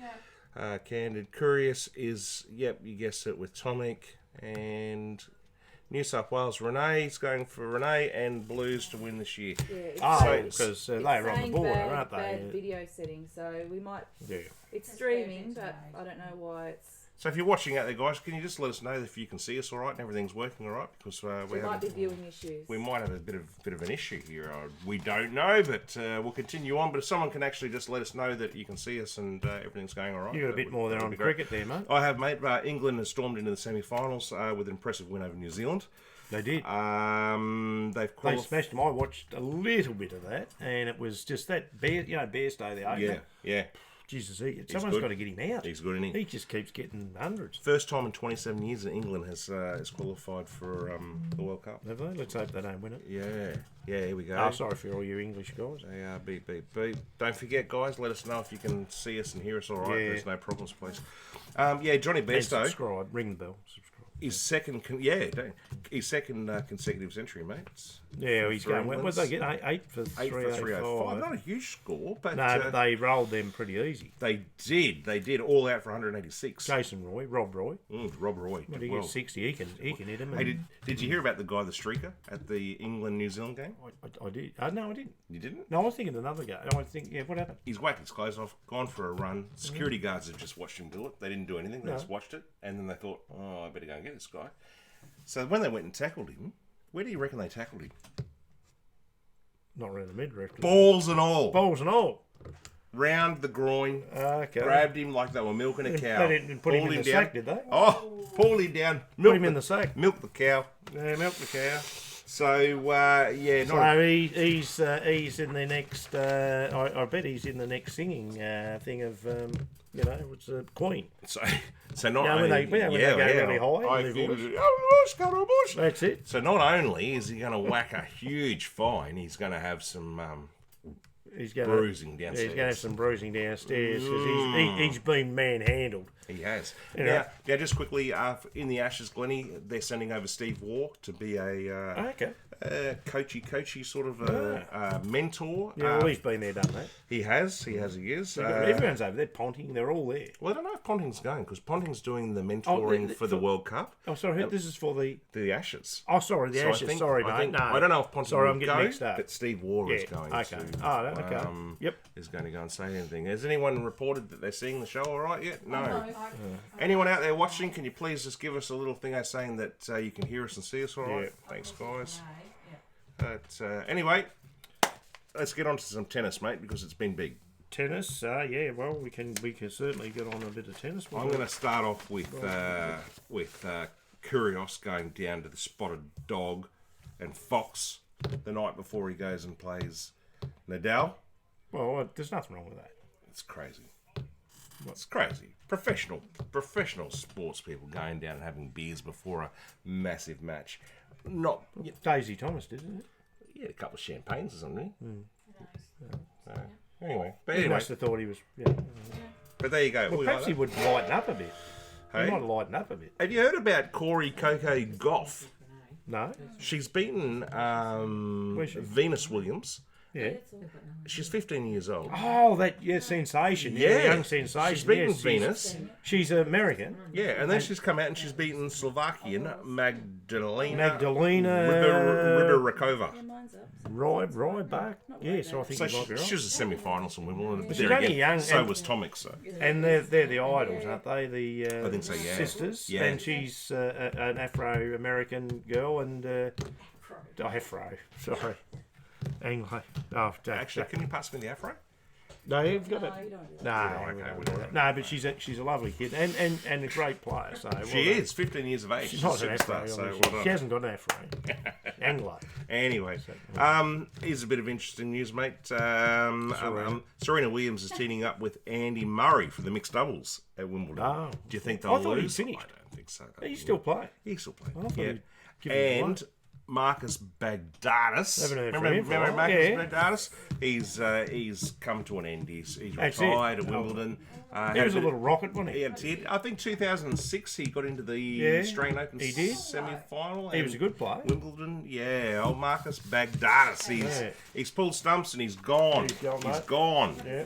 Candid, Curious is, yep, you guessed it, with Tomic, and New South Wales, Renee's going for Renee and Blues to win this year. Yeah, Because they're on the border, aren't they? Bad video settings, so we might. Yeah. It's streaming, but I don't know why it's. So if you're watching out there, guys, can you just let us know if you can see us all right and everything's working all right? Because There might be viewing issues. we might have a bit of an issue here. We don't know, but we'll continue on. But if someone can actually just let us know that you can see us and everything's going all right. You got a bit more there on cricket there, mate. I have, mate. England has stormed into the semi-finals with an impressive win over New Zealand. They did. They've They qualified. smashed them. I watched a little bit of that, and it was just that Bear Day, the opener. Yeah. Jesus, someone's good. got to get him out. He's good, isn't he? He just keeps getting hundreds. First time in 27 years that England has qualified for the World Cup. Have they? Let's hope they don't win it. Yeah, here we go. Oh, sorry for all you English guys. They are beep, beep, beep. Don't forget, guys, let us know if you can see us and hear us all right. Yeah. There's no problems, please. Johnny And Besto, subscribe. Ring the bell. Subscribe. his second consecutive century, mate. Yeah, he's For going. What England's did they get? 8 for 8 for 305. 305. Not a huge score, but, No, but they rolled them pretty easy. they did all out for 186. Jason Roy, Rob Roy. Rob Roy What did did he well. get? 60. He can hit him. Hey, did you hear about the guy, the streaker, at the England-New Zealand game? I did. No, I didn't. You didn't? No, I was thinking another guy. I think, what happened? He's whacked his clothes off, gone for a run. Security guards have just watched him do it. They didn't do anything. They just watched it. And then they thought, I better go and get this guy. So when they went and tackled him, where do you reckon they tackled him? Not around the mid-ref. Balls and all. Balls and all. Round the groin. Okay. Grabbed him like they were milking a cow. They didn't put him in the sack, did they? Oh, pulled him down. Put him in the sack. Milk the cow. Yeah, milk the cow. So, not So he's in the next. I bet he's in the next singing thing of it's Queen. So not when only they go really high I in think their bush. That's it. So not only is he going to whack a huge fine, he's going to have some He's going bruising downstairs. He's going to have some bruising downstairs because he's been manhandled. He has. Yeah. Now, just quickly, in the Ashes, Glennie, they're sending over Steve Waugh to be a coachy sort of mentor. Yeah, well, he's been there, done that. He has. He is. Everyone's over there. Ponting, they're all there. Well, I don't know if Ponting's going because Ponting's doing the mentoring for the World Cup. Oh, sorry, this is for the Ashes. Oh, sorry, the So Ashes. Sorry, mate. No, I don't know if Ponting sorry, will I'm getting go, mixed up. but Steve Waugh is going Okay. to. Okay. Yep. Is going to go and say anything. Has anyone reported that they're seeing the show all right yet? No. Anyone out there watching, can you please just give us a little thing saying that you can hear us and see us all right? Yeah. Thanks, guys. But anyway, let's get on to some tennis, mate, because it's been big. Tennis, well, we can certainly get on a bit of tennis. I'm going to start off with Kyrgios going down to the Spotted Dog and Fox the night before he goes and plays Nadal. Well, there's nothing wrong with that. It's crazy. It's crazy. Professional sports people going down and having beers before a massive match. Not Daisy Thomas did, isn't it? yeah, a couple of champagnes or something. So, anyway, He must have thought he was. Yeah. but there you go. Well, We perhaps like he that. would lighten up a bit. Hey? He might lighten up a bit. Have you heard about Corey Coco Goff? No? She's beaten Where's she? Venus Williams. Yeah. She's 15 years old. Oh, that sensation. Yeah. Young sensation. She's beaten yes, Venus. She's American. Yeah, and then she's come out and she's beaten Slovakian Magdalena Rybarikova. Yeah, mine's up. Ryback. Yes, I think So you might be right. she was the semi-finals from Wimbledon. she's There only again, young so and- was Tomic. So And they're the idols, aren't they? The I think so, yeah. sisters. Yeah. And she's an Afro-American girl and... Afro. Sorry. Anglo. Oh, actually, can you pass me the afro? no, you've got it. No, you don't do No, that. okay, we don't we do don't. that. No, but she's a lovely kid and a great player. So She is 15 years of age. She's not a an superstar. Afro. So She, well done. she hasn't got an Afro. Anglo. Anyway, here's a bit of interesting news, mate. Serena Williams is teaming up with Andy Murray for the mixed doubles at Wimbledon. Oh. Do you think I they'll thought he'd lose? finished. I don't think so. He's still playing. He's still playing. I thought Yeah. he'd given it And Marcus Bagdatis. Haven't heard from Remember him for a while. Marcus Yeah. Bagdatis? He's come to an end. He's That's retired it. at Wimbledon. He was a little rocket, wasn't he? Yeah, did. I think 2006 he got into the Yeah, Australian Open he did. semi-final. He was a good player. Wimbledon, yeah. Old Marcus Bagdatis. Yeah. He's pulled stumps and he's gone. He's gone, He's mate. gone. Yeah.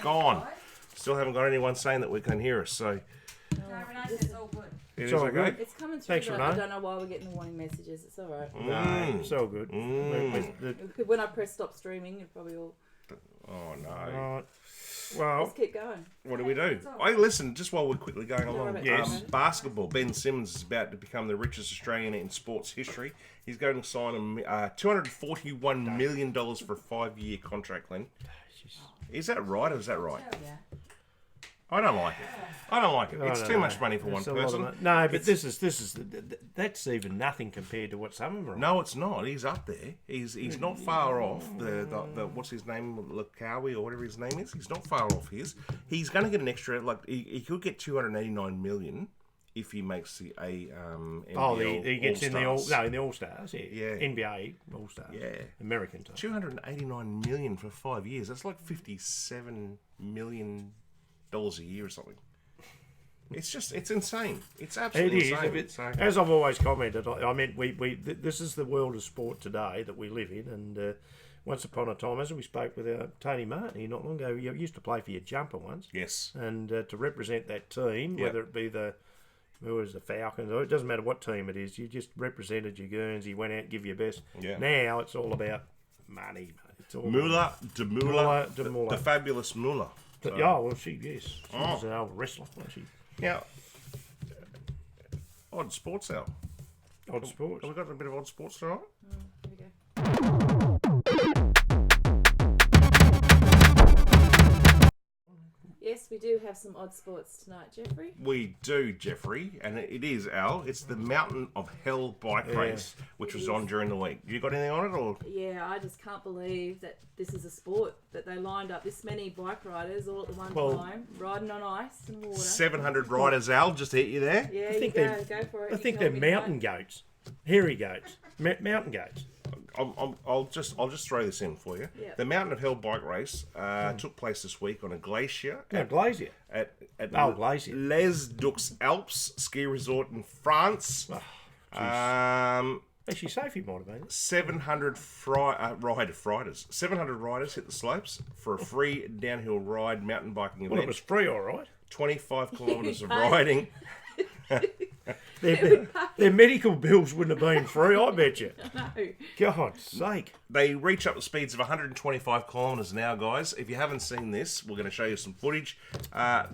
Gone. Still haven't got anyone saying that we can hear us. So It's all good. it is all okay. good. It's coming through, Thanks, but Renee. I don't know why we're getting the warning messages. It's all right. No, it's all good. When I press stop streaming, it probably all... Oh no. Right. Well, Let's keep going. What do we do? Hey, listen, just while we're quickly going worry along, about Yes. basketball. Ben Simmons is about to become the richest Australian in sports history. He's going to sign $241 million for a 5-year contract, Glenn. Is that right or is that right? Yeah. I don't like it. I don't like it. It's I too don't much know. money for one It's a lot of person. money. No, but this is that's even nothing compared to what some of them are. on. No, it's not. He's up there. He's not far off. The what's his name, Lukawi or whatever his name is. He's not far off his. He's going to get an extra. Like he could get 289 million if he makes the NBL Oh, he gets in the All Stars. Yeah. Yeah. NBA All Stars. Yeah. American time. 289 million for 5 years. That's like $57 million a year or something. It's insane. It's It absolutely is. insane. But So- as I've always commented, I mean, this is the world of sport today that we live in, and once upon a time, as we spoke with Tony Martin here not long ago, you used to play for your jumper once, yes. and to represent that team, Yep. whether it be the Falcons, or it doesn't matter what team it is, you just represented your Guernsey, went out and give your best. Yeah. Now it's all about money, mate. It's all Moolah, Moolah, the fabulous Moolah. So- Oh, well, she was an old wrestler, wasn't she? Now, odd sports hour. Odd sports. Have we got a bit of odd sports tonight? Here we go. Yes, we do have some odd sports tonight, Jeffrey. We do, Jeffrey, and it is, Al. It's the Mountain of Hell bike race, which was on during the week. You got anything on it, or? Yeah, I just can't believe that this is a sport, that they lined up this many bike riders all at the one time, riding on ice and water. 700 riders, Al, just to hit you there. Yeah, think you they're- go for it. I You think can they're help me mountain goats, hairy goats, mountain goats. I'll just throw this in for you. Yeah. The Mountain of Hell bike race took place this week on a glacier No, Glazier. at Glacier. Les Deux Alpes ski resort in France. Actually, Sophie might have been. 700 riders. 700 riders hit the slopes for a free downhill ride mountain biking event. Well, it was free, all right. 25 kilometres of riding. Their medical bills wouldn't have been free, I bet you. No. God's sake. They reach up to speeds of 125 kilometres an hour, guys. If you haven't seen this, we're going to show you some footage.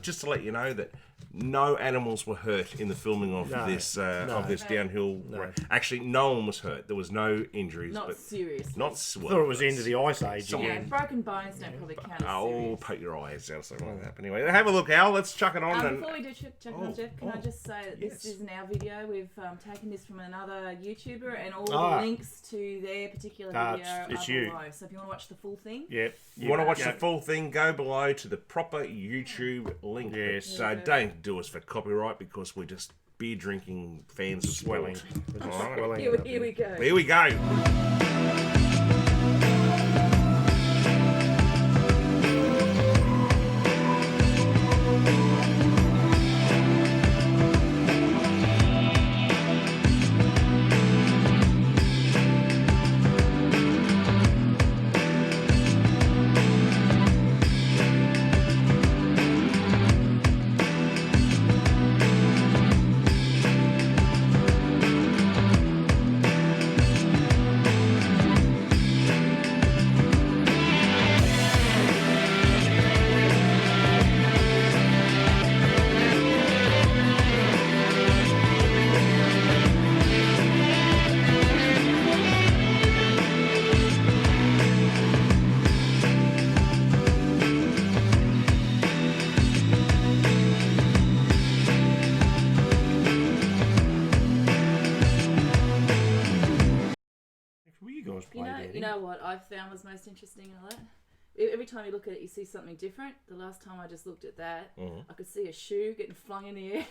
Just to let you know that No animals were hurt in the filming of this downhill race. Actually, no one was hurt. There was no injuries. Not serious. Not I thought it was the end of the ice age. Yeah, again. broken bones don't probably count as Oh, serious. poke your eyes out, something like that. But anyway, have a look, Al. Let's chuck it on. And Before we do check on Jeff, can I just say that this isn't our video. We've taken this from another YouTuber, and all the links to their particular video are below. So if you want to watch the full thing, you want to watch the full thing, go below to the proper YouTube link. Yes. So don't do us for copyright because we're just beer drinking fans of Swelling. sport. here we go. Here we go. You know what I found was most interesting in all that? Every time you look at it, you see something different. The last time I just looked at that, I could see a shoe getting flung in the air.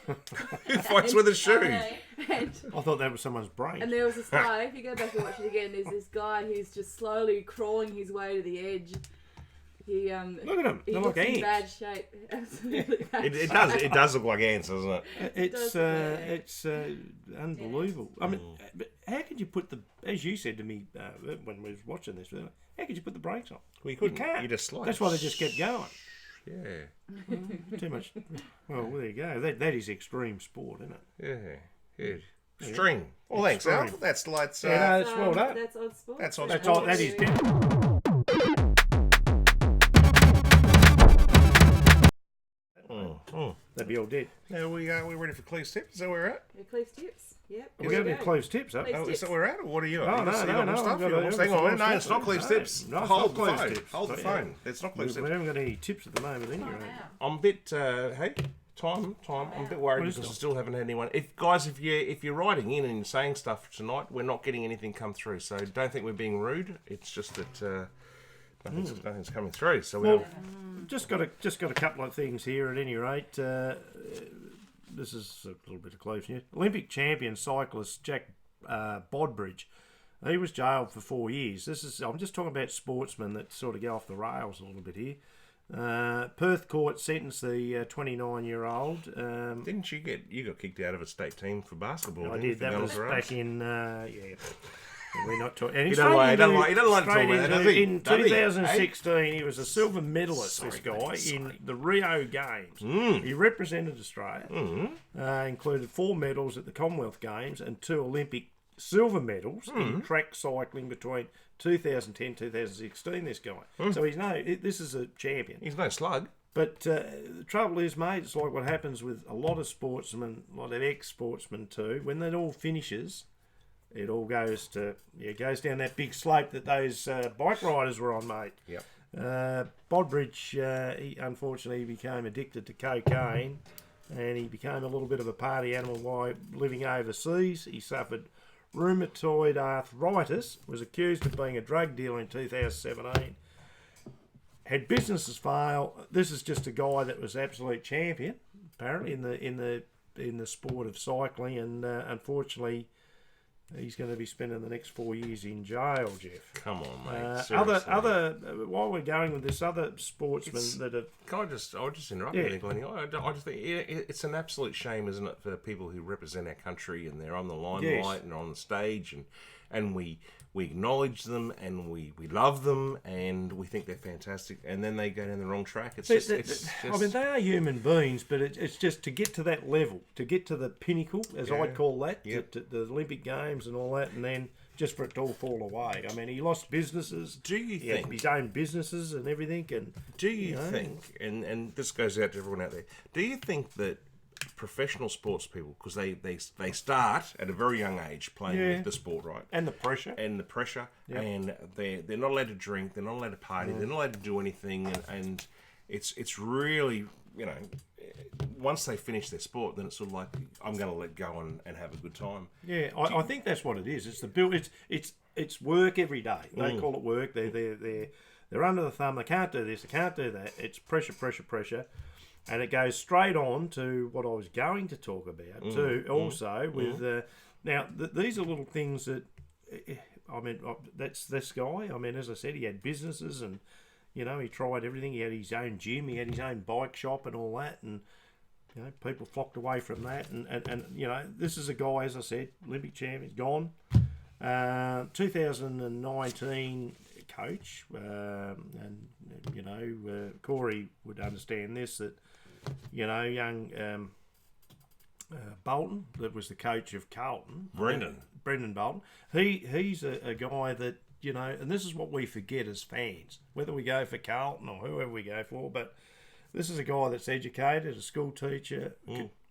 Who fights with a shoe? And I thought that was someone's brain. And there was this guy, if you go back and watch it again, there's this guy who's just slowly crawling his way to the edge. He Look at him. He They're looks like in ants. bad shape. Absolutely bad It does look like ants, doesn't it? It's unbelievable. I mean, but how could you put as you said to me when we was watching this, how could you put the brakes on? Well, you couldn't. You can't. You just slide. That's why they just kept going. Yeah. Too much. Well, there you go. That is extreme sport, isn't it? Yeah. String. Well, thanks, Al. That's like. Yeah, that's well done. That's odd sport. That's odd That's sport. all. That is. That'd be all dead. Now we're ready for Cleve's tips. Is that where we're at? Cleve's tips. Yep. We're going to do Cleve's tips, huh? Cleve's Oh, is tips. that where we're at, or what are you? No, You got more I've stuff? got You got more stuff? Hang some on, no, stuff. it's not Cleve's No, tips. no, it's Hold not the Cleve's phone. tips. Hold the Yeah. phone. It's not Cleve's We tips. haven't got any tips at the moment, anyway. I'm a bit. Hey, time. I'm a bit worried because I still haven't had anyone. If you're writing in and saying stuff tonight, we're not getting anything come through. So don't think we're being rude. It's just that nothing's coming through. So Well, just got a couple of things here. At any rate, this is a little bit of close news. Olympic champion cyclist Jack Bodbridge. He was jailed for 4 years. I'm just talking about sportsmen that sort of go off the rails a little bit here. Perth court sentenced the 29-year-old. didn't you got kicked out of a state team for basketball? I didn't you, did. for That going was off the back rails? in we're not talking. He don't like to talk about that, does he? In 2016, he was a silver medalist. This guy in the Rio Games. He represented Australia. Included 4 medals at the Commonwealth Games and 2 Olympic silver medals in track cycling between 2010 2016. This guy, so this is a champion. He's no slug. But the trouble is, mate, it's like what happens with a lot of sportsmen, a lot of ex-sportsmen too. When that all finishes, it all goes down that big slope that those bike riders were on, mate. Yep. Bodbridge, he unfortunately became addicted to cocaine, and he became a little bit of a party animal while living overseas. He suffered rheumatoid arthritis, was accused of being a drug dealer in 2017. Had businesses fail. This is just a guy that was absolute champion, apparently in the sport of cycling, and unfortunately, he's going to be spending the next 4 years in jail, Jeff. Come on, mate. While we're going with this, other sportsmen that have. I'll just interrupt you, Glennie. I just think it's an absolute shame, isn't it, for people who represent our country and they're on the limelight and on the stage, and we acknowledge them and we love them and we think they're fantastic, and then they go down the wrong track. I mean, they are human beings, but it's just to get to that level, to get to the pinnacle, as I call that, to the Olympic Games and all that, and then just for it to all fall away. I mean, he lost businesses. Do you he had think his own businesses and everything? And do you think, and this goes out to everyone out there, do you think that professional sports people, because they start at a very young age playing the sport, right? And the pressure. And they're not allowed to drink, they're not allowed to party, they're not allowed to do anything, and it's really, you know, once they finish their sport, then it's sort of like, I'm going to let go and have a good time. Yeah, I think that's what it is. It's the build. It's work every day. They call it work. They're under the thumb. They can't do this. They can't do that. It's pressure, and it goes straight on to what I was going to talk about too. Also with now these are little things that I mean. That's this guy. I mean, as I said, he had businesses and. You know, he tried everything. He had his own gym. He had his own bike shop and all that. And, you know, people flocked away from that. And you know, this is a guy, as I said, Olympic champion, gone. 2019 coach. And, you know, Corey would understand this, that, you know, young Bolton, that was the coach of Carlton. Brendan Bolton. He's a guy that, you know, and this is what we forget as fans, whether we go for Carlton or whoever we go for, but this is a guy that's educated, a school teacher.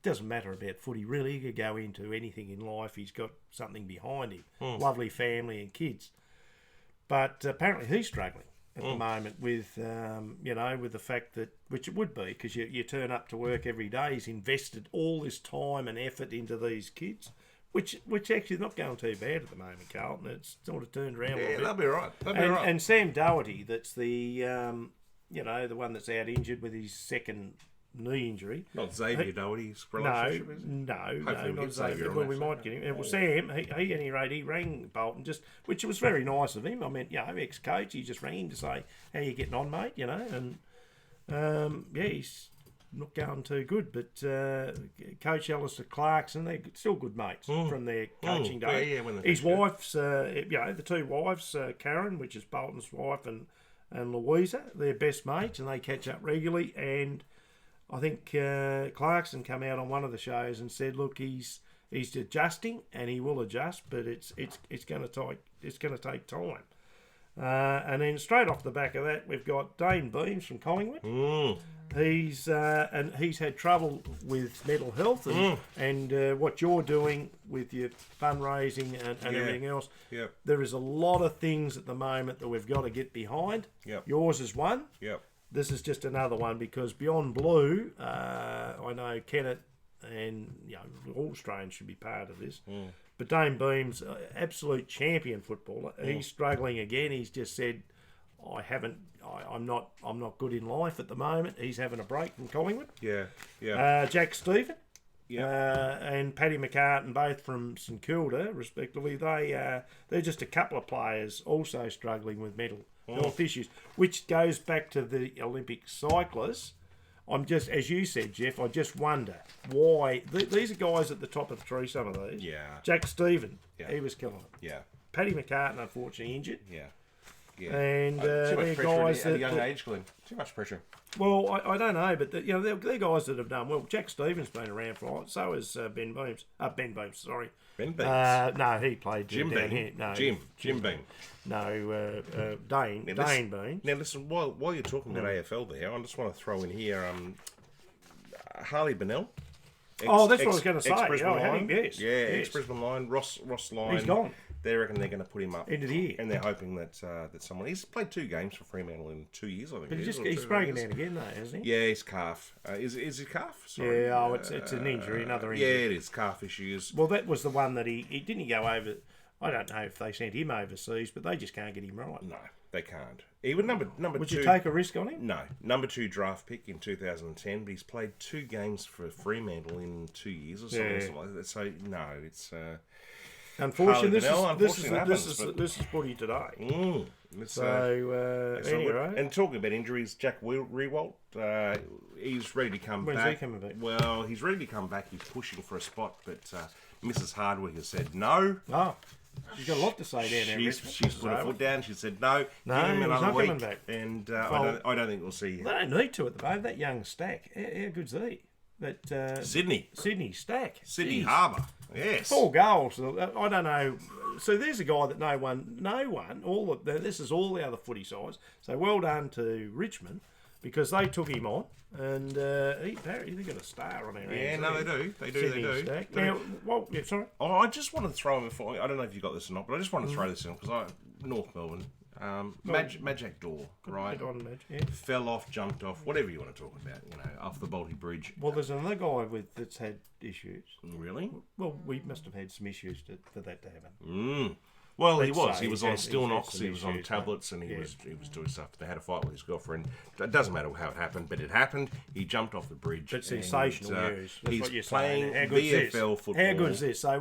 Doesn't matter about footy, really. He could go into anything in life. He's got something behind him. Lovely family and kids. But apparently he's struggling at the moment with, you know, with the fact that, which it would be, because you turn up to work every day. He's invested all this time and effort into these kids. Which actually is not going too bad at the moment, Carlton. It's sort of turned around a little bit. They'll be right. And Sam Doherty, that's the, you know, the one that's out injured with his second knee injury. Not Xavier Doherty's relationship, is it? No, not Xavier. Well, we might get him. Well, Sam, he at any rate, he rang Bolton, which was very nice of him. I mean, you know, ex-coach, he just rang him to say, how you getting on, mate, you know, and, yeah, he's not going too good, but Coach Alistair Clarkson, they're still good mates from their coaching day. His wife's, you know, the two wives, Karen, which is Bolton's wife, and Louisa, they're best mates, and they catch up regularly. And I think Clarkson come out on one of the shows and said, look, he's adjusting, and he will adjust, but it's going to take time. And then straight off the back of that, we've got Dane Beams from Collingwood. He's had trouble with mental health and what you're doing with your fundraising and everything else. Yep. There is a lot of things at the moment that we've got to get behind. Yep. Yours is one. Yep. This is just another one, because Beyond Blue, I know Kenneth and, you know, all Australians should be part of this. But Dane Beams, absolute champion footballer. He's struggling again. He's just said, I'm not good in life at the moment. He's having a break from Collingwood. Yeah. Jack Stephen. And Paddy McCartan, both from St Kilda, respectively. They're just a couple of players also struggling with mental health issues, which goes back to the Olympic cyclists. I'm just, as you said, Jeff, I just wonder why. These are guys at the top of the tree, some of these. Yeah. Jack Stephen, he was killing it. Yeah. Paddy McCartan, unfortunately, injured. Yeah. And too much they're pressure guys at a young age, Glenn. Too much pressure. Well, I don't know, but you know, they're guys that have done well. Jack Stephen's been around for a while. So has Ben Beams. Ben Beams, sorry. Ben Beams. No, he played Jim down Beam. here. No, Jim Beam. No, Dane Beams. Now listen, while you're talking about AFL there, I just want to throw in here Harley Bennell. That's what I was going to say. Yes. Ex-Brisbane Lion, Ross Lyon. He's gone. They reckon they're going to put him up into the year, and they're hoping that someone. He's played 2 games for Fremantle in 2 years, I think. But he's breaking down again, though, isn't he? Yeah, his calf. Is his calf? Sorry. Yeah, it's an injury, another injury. Yeah, it is calf issues. Well, that was the one that he didn't go over. I don't know if they sent him overseas, but they just can't get him right. No, they can't. He was number Would 2. you take a risk on him? No, number 2 draft pick in 2010, but he's played 2 games for Fremantle in 2 years or something like that. So no, it's. Unfortunately, this is footy today. Anyway. And talking about injuries, Jack Rewalt, he's ready to come back. When's he coming back? Well, he's ready to come back. He's pushing for a spot, but Mrs. Hardwick has said no. Oh, she's got a lot to say down there. She's put her foot down. She said no. No, give him he's another not week. coming back. And I don't think we'll see him. They don't need to at the moment. That young Stack, how good's he? That Sydney Stack, Sydney Harbour. Yes, 4 goals. I don't know. So there's a guy that no one. This is all the other footy sides. So well done to Richmond, because they took him on, and apparently they got a star on their hands. Yeah, no, they do. They do. Stack. Now, well, yeah, sorry. Oh, I just want to throw him before. I don't know if you got this or not, but I just want to throw this in because North Melbourne, Magic Door, right? Fell off, jumped off, whatever you want to talk about. Off the Balti Bridge. Well, there's another guy that's had issues. Really? Well, we must have had some issues for that to happen. Well, he was on Stilnox, he was on tablets, and he was doing stuff. They had a fight with his girlfriend. It doesn't matter how it happened, but it happened. He jumped off the bridge. But sensational news. That's He's what you're playing saying. VFL football. How good is this? So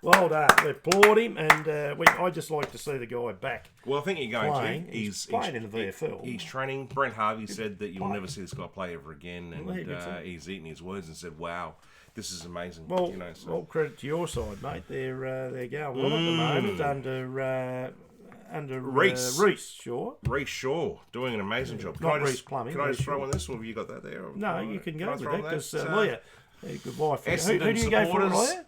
well done. We applaud him, and I just like to see the guy back. Well, I think you're going playing. to. He's playing in the VFL. He's training. Brent Harvey said that you'll never see this guy play ever again, and he's eaten his words and said, "Wow, this is amazing." Well, well, credit to your side, mate. They're going well at the moment under Reece Shaw. Reece Shaw doing an amazing job. Not Reece Plumbing. Can I just throw in this, or have you got that there? No, you can go with that because Leah, good wife. Who Essendon do you go for, supporters. Leah?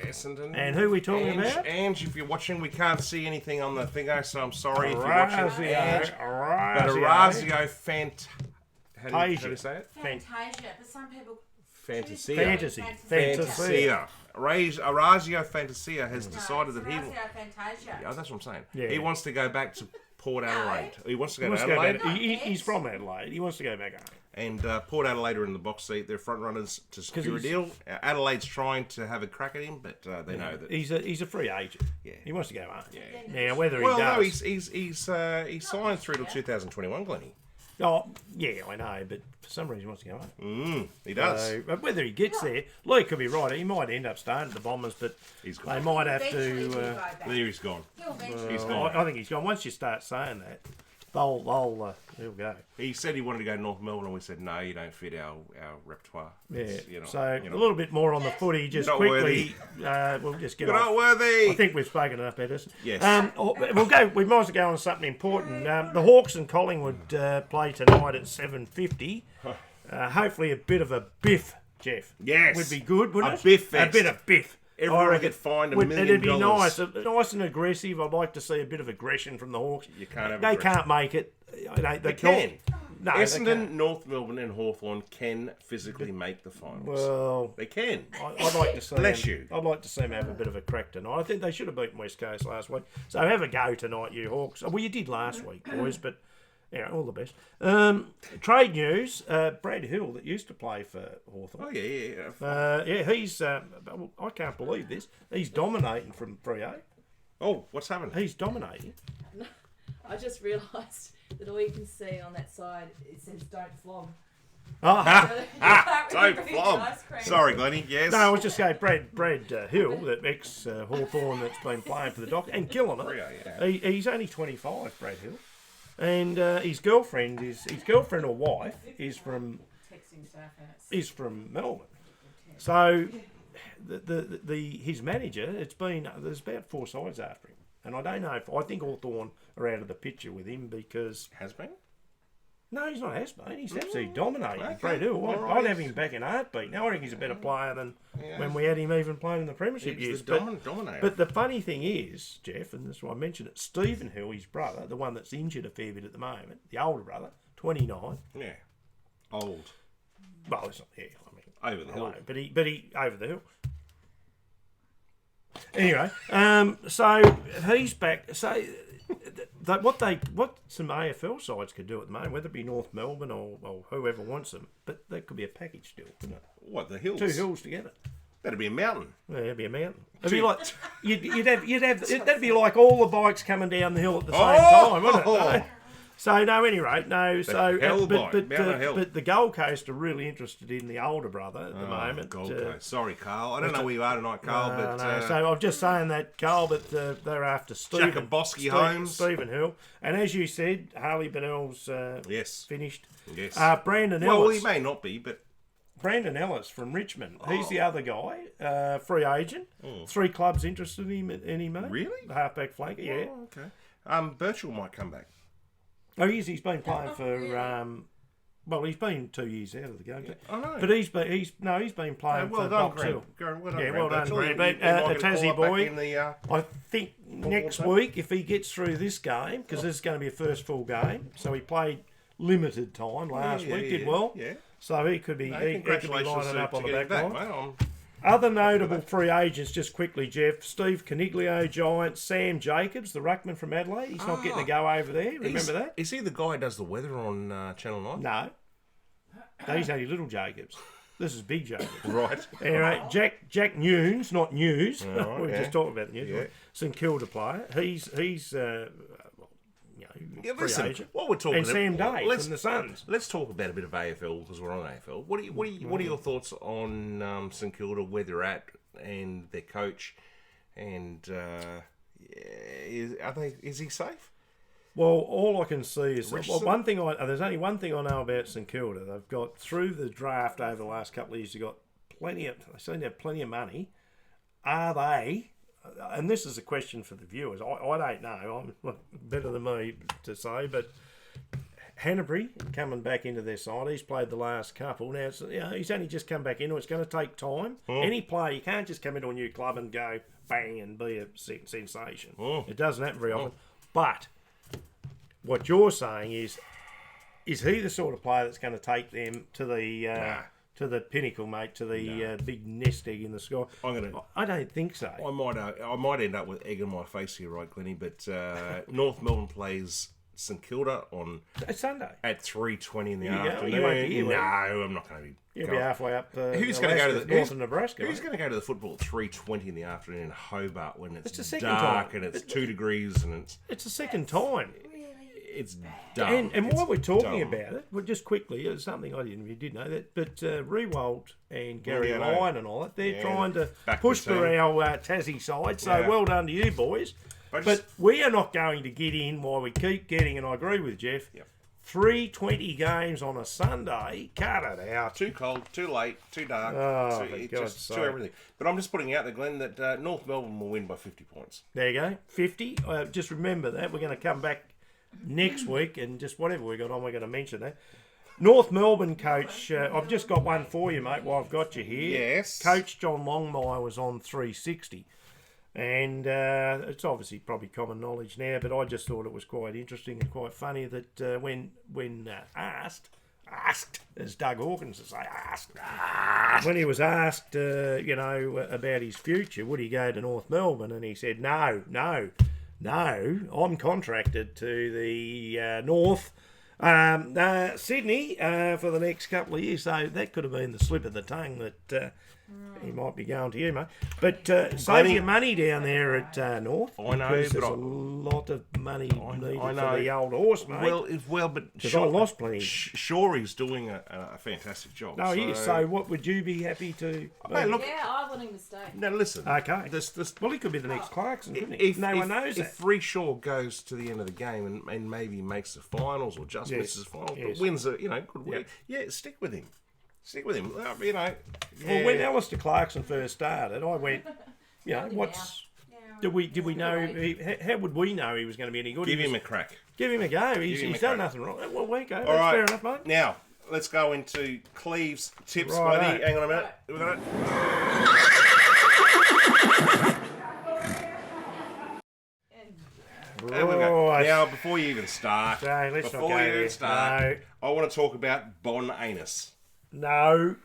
Essendon. And who are we talking about? Ange, if you're watching, we can't see anything on the thingo, so I'm sorry if you're watching. Ange. But Orazio how do you say it? Fantasia, but some people... Fantasia. Fantasia. Orazio Fantasia has decided that he... Fantasia. Yeah, that's what I'm saying. Yeah. He wants to go back to Port Adelaide. He wants to go to Adelaide. He's from Adelaide. He wants to go back home. And Port Adelaide are in the box seat. They're front runners to secure a deal. Adelaide's trying to have a crack at him, but they know that he's a free agent. Yeah, he wants to go home. Yeah. Now whether he does, no, he's signed through till 2021, Glennie. Oh yeah, I know, but for some reason he wants to go home. He does. So, but whether he gets there, Lee could be right. He might end up starting at the Bombers, but they might have to. There he's gone. He's gone. I think he's gone. Once you start saying that, he'll go. He said he wanted to go to North Melbourne, and we said no, you don't fit our repertoire. Yeah. So a little bit more on the footy, just not quickly. We'll just get You're off. not worthy. I think we've spoken enough, Edison. Yes. We'll go. We might as well go on to something important. The Hawks and Collingwood play tonight at 7:50. Hopefully, a bit of a biff, Jeff. Yes. Would be good, wouldn't it? A biff fest. A bit of biff. Everyone could find $1 million. It'd be nice and aggressive. I'd like to see a bit of aggression from the Hawks. You can't have They aggression. can't make it. They can. No, Essendon, North Melbourne, and Hawthorn can physically make the finals. Well, they can. I'd like to see. Bless you. I'd like to see them have a bit of a crack tonight. I think they should have beaten West Coast last week. So have a go tonight, you Hawks. Well, you did last week, boys, but all the best. Trade news: Brad Hill, that used to play for Hawthorn. Oh yeah. He's. I can't believe this. He's dominating from 3A. Oh, what's happened? He's dominating. I just realised that all you can see on that side, it says "Don't flog." Don't flog. Sorry, Glennie. Yes. No, I was just saying Brad Hill, that ex Hawthorn that's been playing for the Dock, and killing it. He's only 25, Brad Hill, and his girlfriend or wife is from Melbourne. So his manager, there's about 4 sides after him. And I don't know I think Hawthorn are out of the picture with him because... Has been? No, he's not has been. He's absolutely dominating. Okay. Brad Hill. I'd have him back in a heartbeat. Now I think he's a better player than when we had him even playing in the Premiership years. Dominator. But the funny thing is, Jeff, and this is why I mentioned it, Stephen Hill, his brother, the one that's injured a fair bit at the moment, the older brother, 29. Yeah. Old. Well, it's not, over the hill. But he over the hill. Anyway, so he's back. So what some AFL sides could do at the moment, whether it be North Melbourne or whoever wants them, but that could be a package deal, couldn't it? What, the hills? 2 hills together. That'd be a mountain. Yeah, it'd be a mountain. It'd be like that'd be like all the bikes coming down the hill at the same time, wouldn't it? So no, anyway, no. But the Gold Coast are really interested in the older brother at the moment. Gold Coast. Sorry, Carl. I don't know where you are tonight, Carl. No. So I'm just saying that, Carl. But they're after Stephen Hill, and as you said, Harley Bennell's finished. Yes. Brandon Ellis. Ellis. He may not be, but Brandon Ellis from Richmond. He's the other guy, free agent. 3 clubs interested in him, mate. Really? The halfback flanker, yeah. Oh, okay. Birchall might come back. Oh, he's been playing for. Well, he's been 2 years out of the game. I know. But he's been playing for Box Hill. Well done, Grant. The Tassie boy. I think next week, if he gets through this game, because this is going to be a first full game, so he played limited time last week. Did well. Yeah. So he could be Congratulations lining up on the back line. mate. Other notable free agents, just quickly, Jeff. Steve Caniglio, Giants. Sam Jacobs, the ruckman from Adelaide. He's not getting a go over there. Remember that? Is he the guy who does the weather on Channel 9? No. He's only little Jacobs. This is big Jacobs. Right. Anyway, Jack Nunes, not News. Right, we were just talking about the News. Yeah. St Kilda player. He's free Listen, agent. what we're talking And Sam Day let's- from the Suns. Let's talk about a bit of AFL because we're on AFL. What are your thoughts on St Kilda, where they're at, and their coach, and is he safe? Well, all I can see is Richardson? there's only one thing I know about St Kilda. They've got through the draft over the last couple of years. They've got they seem to have plenty of money. Are they? And this is a question for the viewers. I don't know. I'm better than me to say, but Hanbury coming back into their side. He's played the last couple. Now he's only just come back into it. It's going to take time. Any player, you can't just come into a new club and go bang and be a sensation. It doesn't happen very often. But what you're saying is he the sort of player that's going to take them to the pinnacle, mate, to the big nest egg in the sky? I don't think so. I might end up with egg on my face here, right, Glennie? But North Melbourne plays St Kilda on Sunday at 3:20 in the You afternoon. won't be here, will you? No, I'm not going to be. You'll be halfway up. Who's going to go to the north of Nebraska? Who's going to go to the football at 3:20 in the afternoon in Hobart when it's the second dark time. and it's 2 degrees and It's the second time. it's dumb. And It's while we're talking dumb. about it, well, just quickly, it's something I did know that, but Rewalt and Gary Yeah, I know. Lyon and all that, they're trying to back push the for team. our Tassie side. So Yeah. well done to you boys. But we are not going to get in while we keep getting, and I agree with Jeff, 3:20 games on a Sunday. Cut it out. Too cold, too late, too dark. Oh, for it's God's just too sake. everything. But I'm just putting out there, Glenn, that North Melbourne will win by 50 points. There you go. 50. Just remember that. We're going to come back next week and just whatever we got on, we're going to mention that. North Melbourne coach, I've just got one for you, mate, while I've got you here. Yes. Coach John Longmire was on 360. And it's obviously probably common knowledge now, but I just thought it was quite interesting and quite funny that when asked, as Doug Hawkins would say, when he was asked, about his future, would he go to North Melbourne? And he said, no, I'm contracted to the North Sydney for the next couple of years. So that could have been the slip of the tongue that he might be going to you, mate. But save your money down there at North. I know, because but there's a lot of money needed I know. for the old horse, mate. But Because I lost plenty. Shorey's doing a fantastic job. No, he is. So what would you be happy to... Mate, look, Yeah, I want him to stay. now listen. Okay. This, Well, he could be the next Clarkson, couldn't he? No one knows that. If Reeshaw goes to the end of the game and maybe makes the finals or just Yes, misses the finals, yes. but wins a good week, stick with him. Stick with him. Well, when Alistair Clarkson first started, I went, did we know? How would we know he was going to be any good? give him a crack. Give him a go. He's him a done crack. nothing wrong. Well, we go. All That's right. fair enough, mate. Now let's go into Cleve's tips. Righto. Buddy. Hang on a minute. With that. There we go. Right. Now, before you even start, No, let's not go there. I want to talk about Bon Anus. No.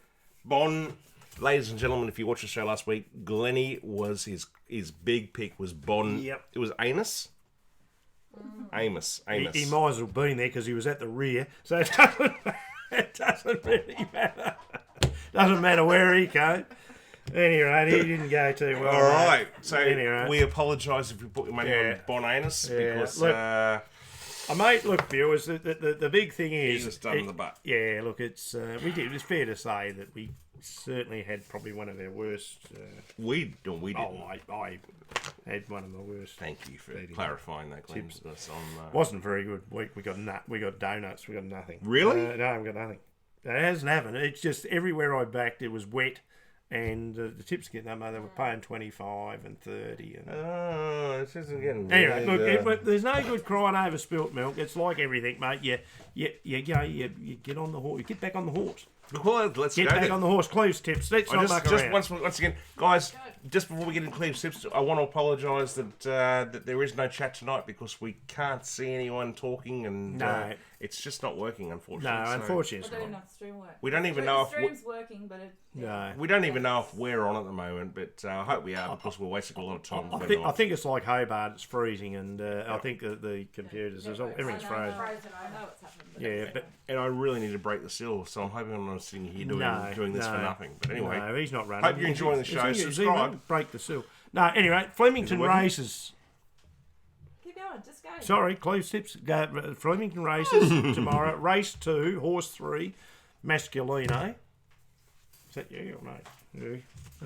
Bon, ladies and gentlemen, if you watched the show last week, Glennie was his big pick was Bon. Yep. It was Anus. Amos. He might as well been there because he was at the rear, so it doesn't really matter. Doesn't matter where he came. Anyway, he didn't go too well. All right. mate. So Anyway. we apologise if you put your money on Bon Anus because Look, mate, look, viewers, the big thing is... he was done in the butt. Yeah, look, it's it's fair to say that we certainly had probably one of our worst... We didn't. I had one of the worst. Thank you for clarifying that, Glenn. That's on, Wasn't very good week. We got donuts. We got nothing. Really? No, we got nothing. It hasn't happened. It's just everywhere I backed, it was wet, and the tips getting that, mate. They were paying 25 and 30. And this isn't getting. anyway, look, there's no good crying over spilt milk. It's like everything, mate. You get on the horse. You get back on the horse. Well, let's Get go back then. on the horse. Close tips. Let's not muck Just around. once again, guys, just before we get into Cleve's tips, I want to apologise that there is no chat tonight because we can't see anyone talking and it's just not working, unfortunately. No, unfortunately it's I don't not. know if the stream works. We don't even know if... The stream's working, but We don't even know if we're on at the moment, but I hope we are because we're wasting a lot of time. I think it's like Hobart, it's freezing, and I think that the computers, everything's frozen. I know what's happening. Yeah, but and I really need to break the seal, so I'm hoping I'm not sitting here doing this for nothing. But anyway, no, he's not running. Hope you're enjoying the show. Subscribe. Break the seal. No, anyway, Flemington races. Keep going, just go. Sorry, Cleve's tips. Flemington races tomorrow. Race 2, horse 3, Masculino. Is that you or no? Yeah.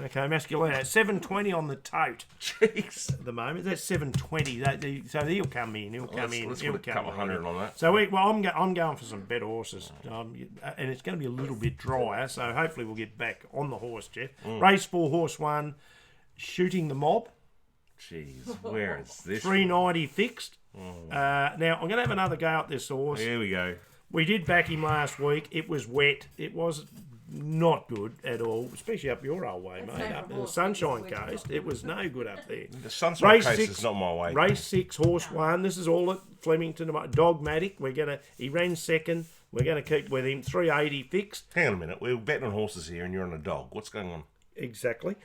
Okay, Masculino. 7.20 on the tote. Jeez. At the moment, that's 7.20. So he'll come in. He'll come in. Let's He'll put a couple come in. hundred on that. So I'm going for some better horses, and it's going to be a little bit drier. So hopefully we'll get back on the horse, Jeff. Race 4, horse 1, Shooting the Mob. Jeez, where is this? 390 fixed. Now I'm going to have another go at this horse. Here we go. We did back him last week. It was wet. It was not good at all, especially up your old way, mate. Up the Sunshine Coast, it was no good up there. The Sunshine Coast is not my way. Race 6, horse 1. This is all at Flemington. Dogmatic. He ran second. We're gonna keep with him. 380 fixed. Hang on a minute. We're betting on horses here, and you're on a dog. What's going on? Exactly.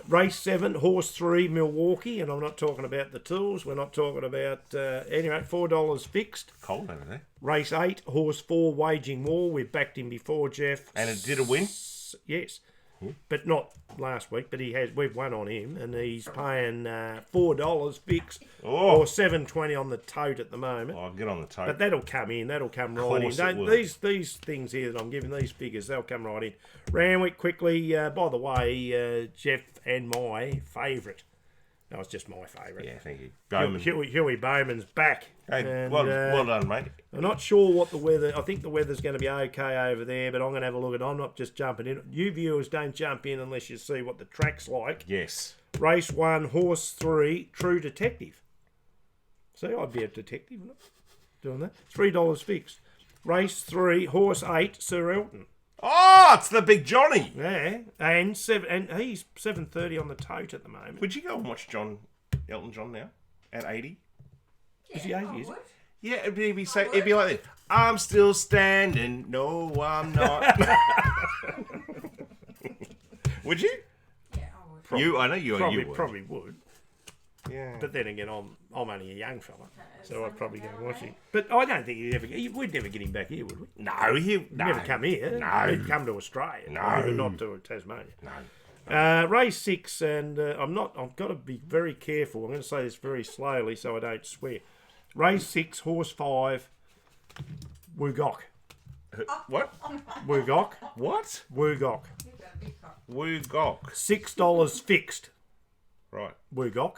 Race 7, horse 3, Milwaukee, and I'm not talking about the tools. We're not talking about anyway. $4 fixed. Cold over there. Race 8, horse 4, Waging War. We've backed him before, Jeff. And it did a win. Yes, but not last week. But we've won on him, and he's paying $4 fixed or $7.20 on the tote at the moment. I'll get on the tote. But that'll come in. That'll come right in. These things here that I'm giving, these figures, they'll come right in. Randwick quickly. By the way, Jeff and my favourite. No, it's just my favourite. Yeah, thank you. Bowman. Huey Bowman's back. Hey, and, well done, mate. I'm not sure what the weather... I think the weather's going to be okay over there, but I'm going to have a look at it. I'm not just jumping in. You viewers don't jump in unless you see what the track's like. Yes. Race 1, horse 3, True Detective. See, I'd be a detective, wouldn't I? Doing that. $3 fixed. Race 3, horse 8, Sir Elton. Oh, it's the big Johnny. Yeah, and he's 7.30 on the tote at the moment. Would you go and watch Elton John now at 80? Is he 80? Is he? Yeah, it'd be like this. I'm still standing. No, I'm not. Would you? Yeah, I would. I know you would. Probably would. Yeah. But then again, I'm only a young fella, so I'd probably go and watch him. But I don't think we'd never get him back here, would we? No, He'd never come here. No. He'd come to Australia. No. But not to Tasmania. No. Race 6, and I've got to be very careful. I'm going to say this very slowly so I don't swear. Race 6, horse 5, Woogok. What? Woogok. What? Woogok. Woogok. $6 fixed. Right. Woogok.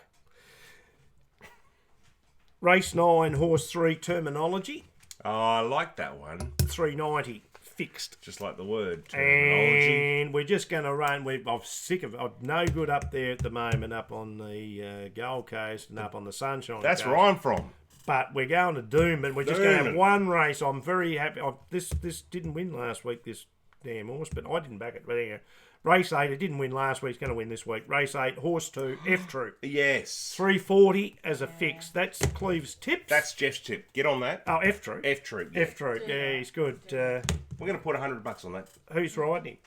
Race 9, horse 3, Terminology. Oh, I like that one. $3.90 fixed. Just like the word terminology. And we're just going to run. I'm sick of it. I'm no good up there at the moment, up on the Gold Coast and up on the Sunshine That's Coast. where I'm from. But we're going to Doomben. We're just going to have one race. I'm very happy. This didn't win last week, this damn horse, but I didn't back it. But anyway, race 8, it didn't win last week. It's going to win this week. Race 8, horse 2, F Troop. Yes. 340 as a fix. That's Cleve's tips. That's Jeff's tip. Get on that. Oh, F Troop. F Troop. Yeah. F Troop. Yeah, he's good. We're going to put $100 on that. Who's riding him?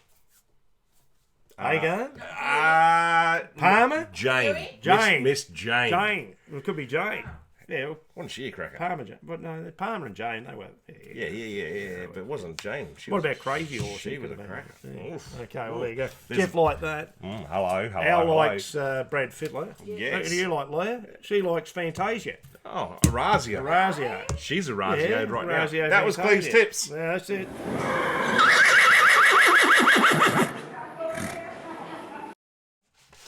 Hagar? Palmer? Jane. Jane. Miss Jane. Jane. It could be Jane. Yeah, well, Wasn't she a cracker? Palmer. But no, Palmer and Jane, they were. Yeah. But it wasn't Jane. What about Crazy Horse? She was a Could've cracker. been. Oof. Okay, well, there you go. Jeff like that. Hello. Al likes Brad Fittler. Yes. Do you like Leah? She likes Fantasia. Oh, Razia. Razio. She's a Razio right now. Razio That was Fantasia. Cleve's tips. Yeah, that's it.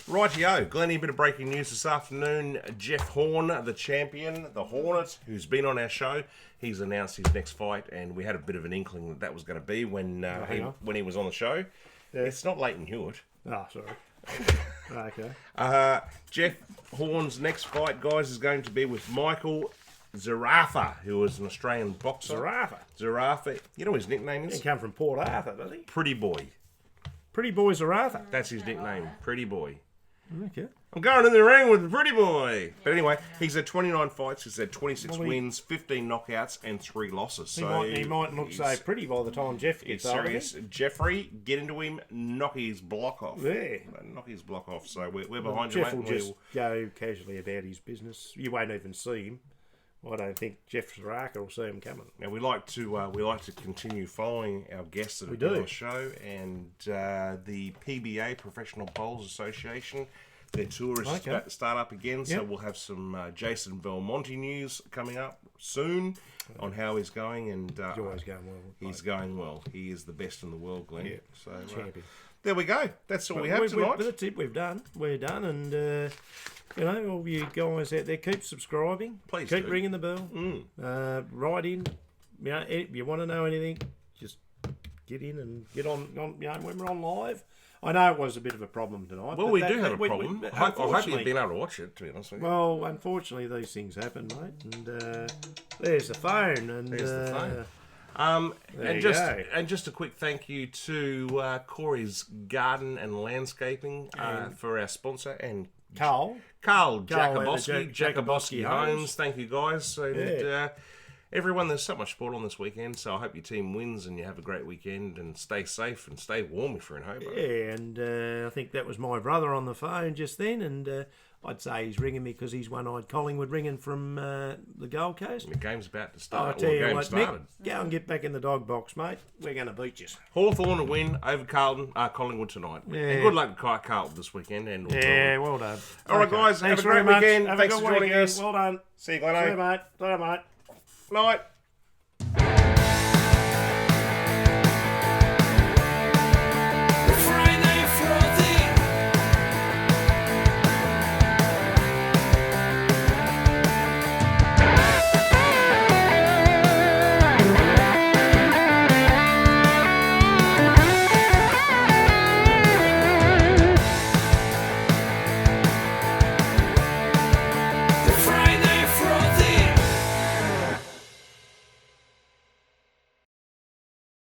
Rightio, Glennie, a bit of breaking news this afternoon. Jeff Horn, the champion, the Hornet, who's been on our show, he's announced his next fight, and we had a bit of an inkling that was going to be when he was on the show. Yeah. It's not Leighton Hewitt. Oh, sorry. Okay. Jeff Horn's next fight, guys, is going to be with Michael Zarafa, who is an Australian boxer. Zarafa. You know what his nickname is? He come from Port Arthur, does he? Pretty Boy. Pretty Boy Zarafa. That's his nickname, Pretty Boy. Okay. I'm going in the ring with the pretty boy. But anyway, he's had 29 fights. He's had 26 wins, 15 knockouts, and 3 losses. So he might look so pretty by the time Jeff gets over serious. Jeffrey, get into him, knock his block off. Yeah. Knock his block off. So we're behind Jeff you, will mate. just go casually about his business. You won't even see him. I don't think Jeff Zaraka will see him coming. Now we like to continue following our guests that We have been do. on the show, and the PBA Professional Bowls Association. Their tour is about to start up again, so we'll have some Jason Belmonte news coming up soon on how he's going. And He's always going well. he's going well. He is the best in the world, Glenn. Yeah. So Champion. there we go. That's all we have tonight. That's it. We're done, and you know, all you guys out there, keep subscribing. Please keep do. ringing the bell. Write in. You know, if you want to know anything, just get in and get on. You know, when we're on live. I know it was a bit of a problem tonight. Well, but we do have a problem. I hope you've unfortunately- been able to watch it, to be honest with you. Well, unfortunately, these things happen, mate. And there's the phone. And There's the phone. There you go. And just a quick thank you to Corey's Garden and Landscaping for our sponsor, and Carl Jakubowski, at Jakubowski Jakubowski Homes. Homes. Thank you guys. And everyone, there's so much sport on this weekend, so I hope your team wins and you have a great weekend and stay safe and stay warm if you're in Hobart. Yeah, and I think that was my brother on the phone just then, and I'd say he's ringing me because he's one-eyed Collingwood ringing from the Gold Coast. The game's about to I'll start. tell or the you game what, started. Nick, go and get back in the dog box, mate. We're going to beat you. Hawthorn to win over Collingwood tonight. Yeah. And good luck to Carlton this weekend. And Yeah, well done. All right, guys, Thanks have a great very much. weekend. Have Thanks a good for joining weekend. us. Well done. See you, See Gleno. you, mate. See you, mate. Night.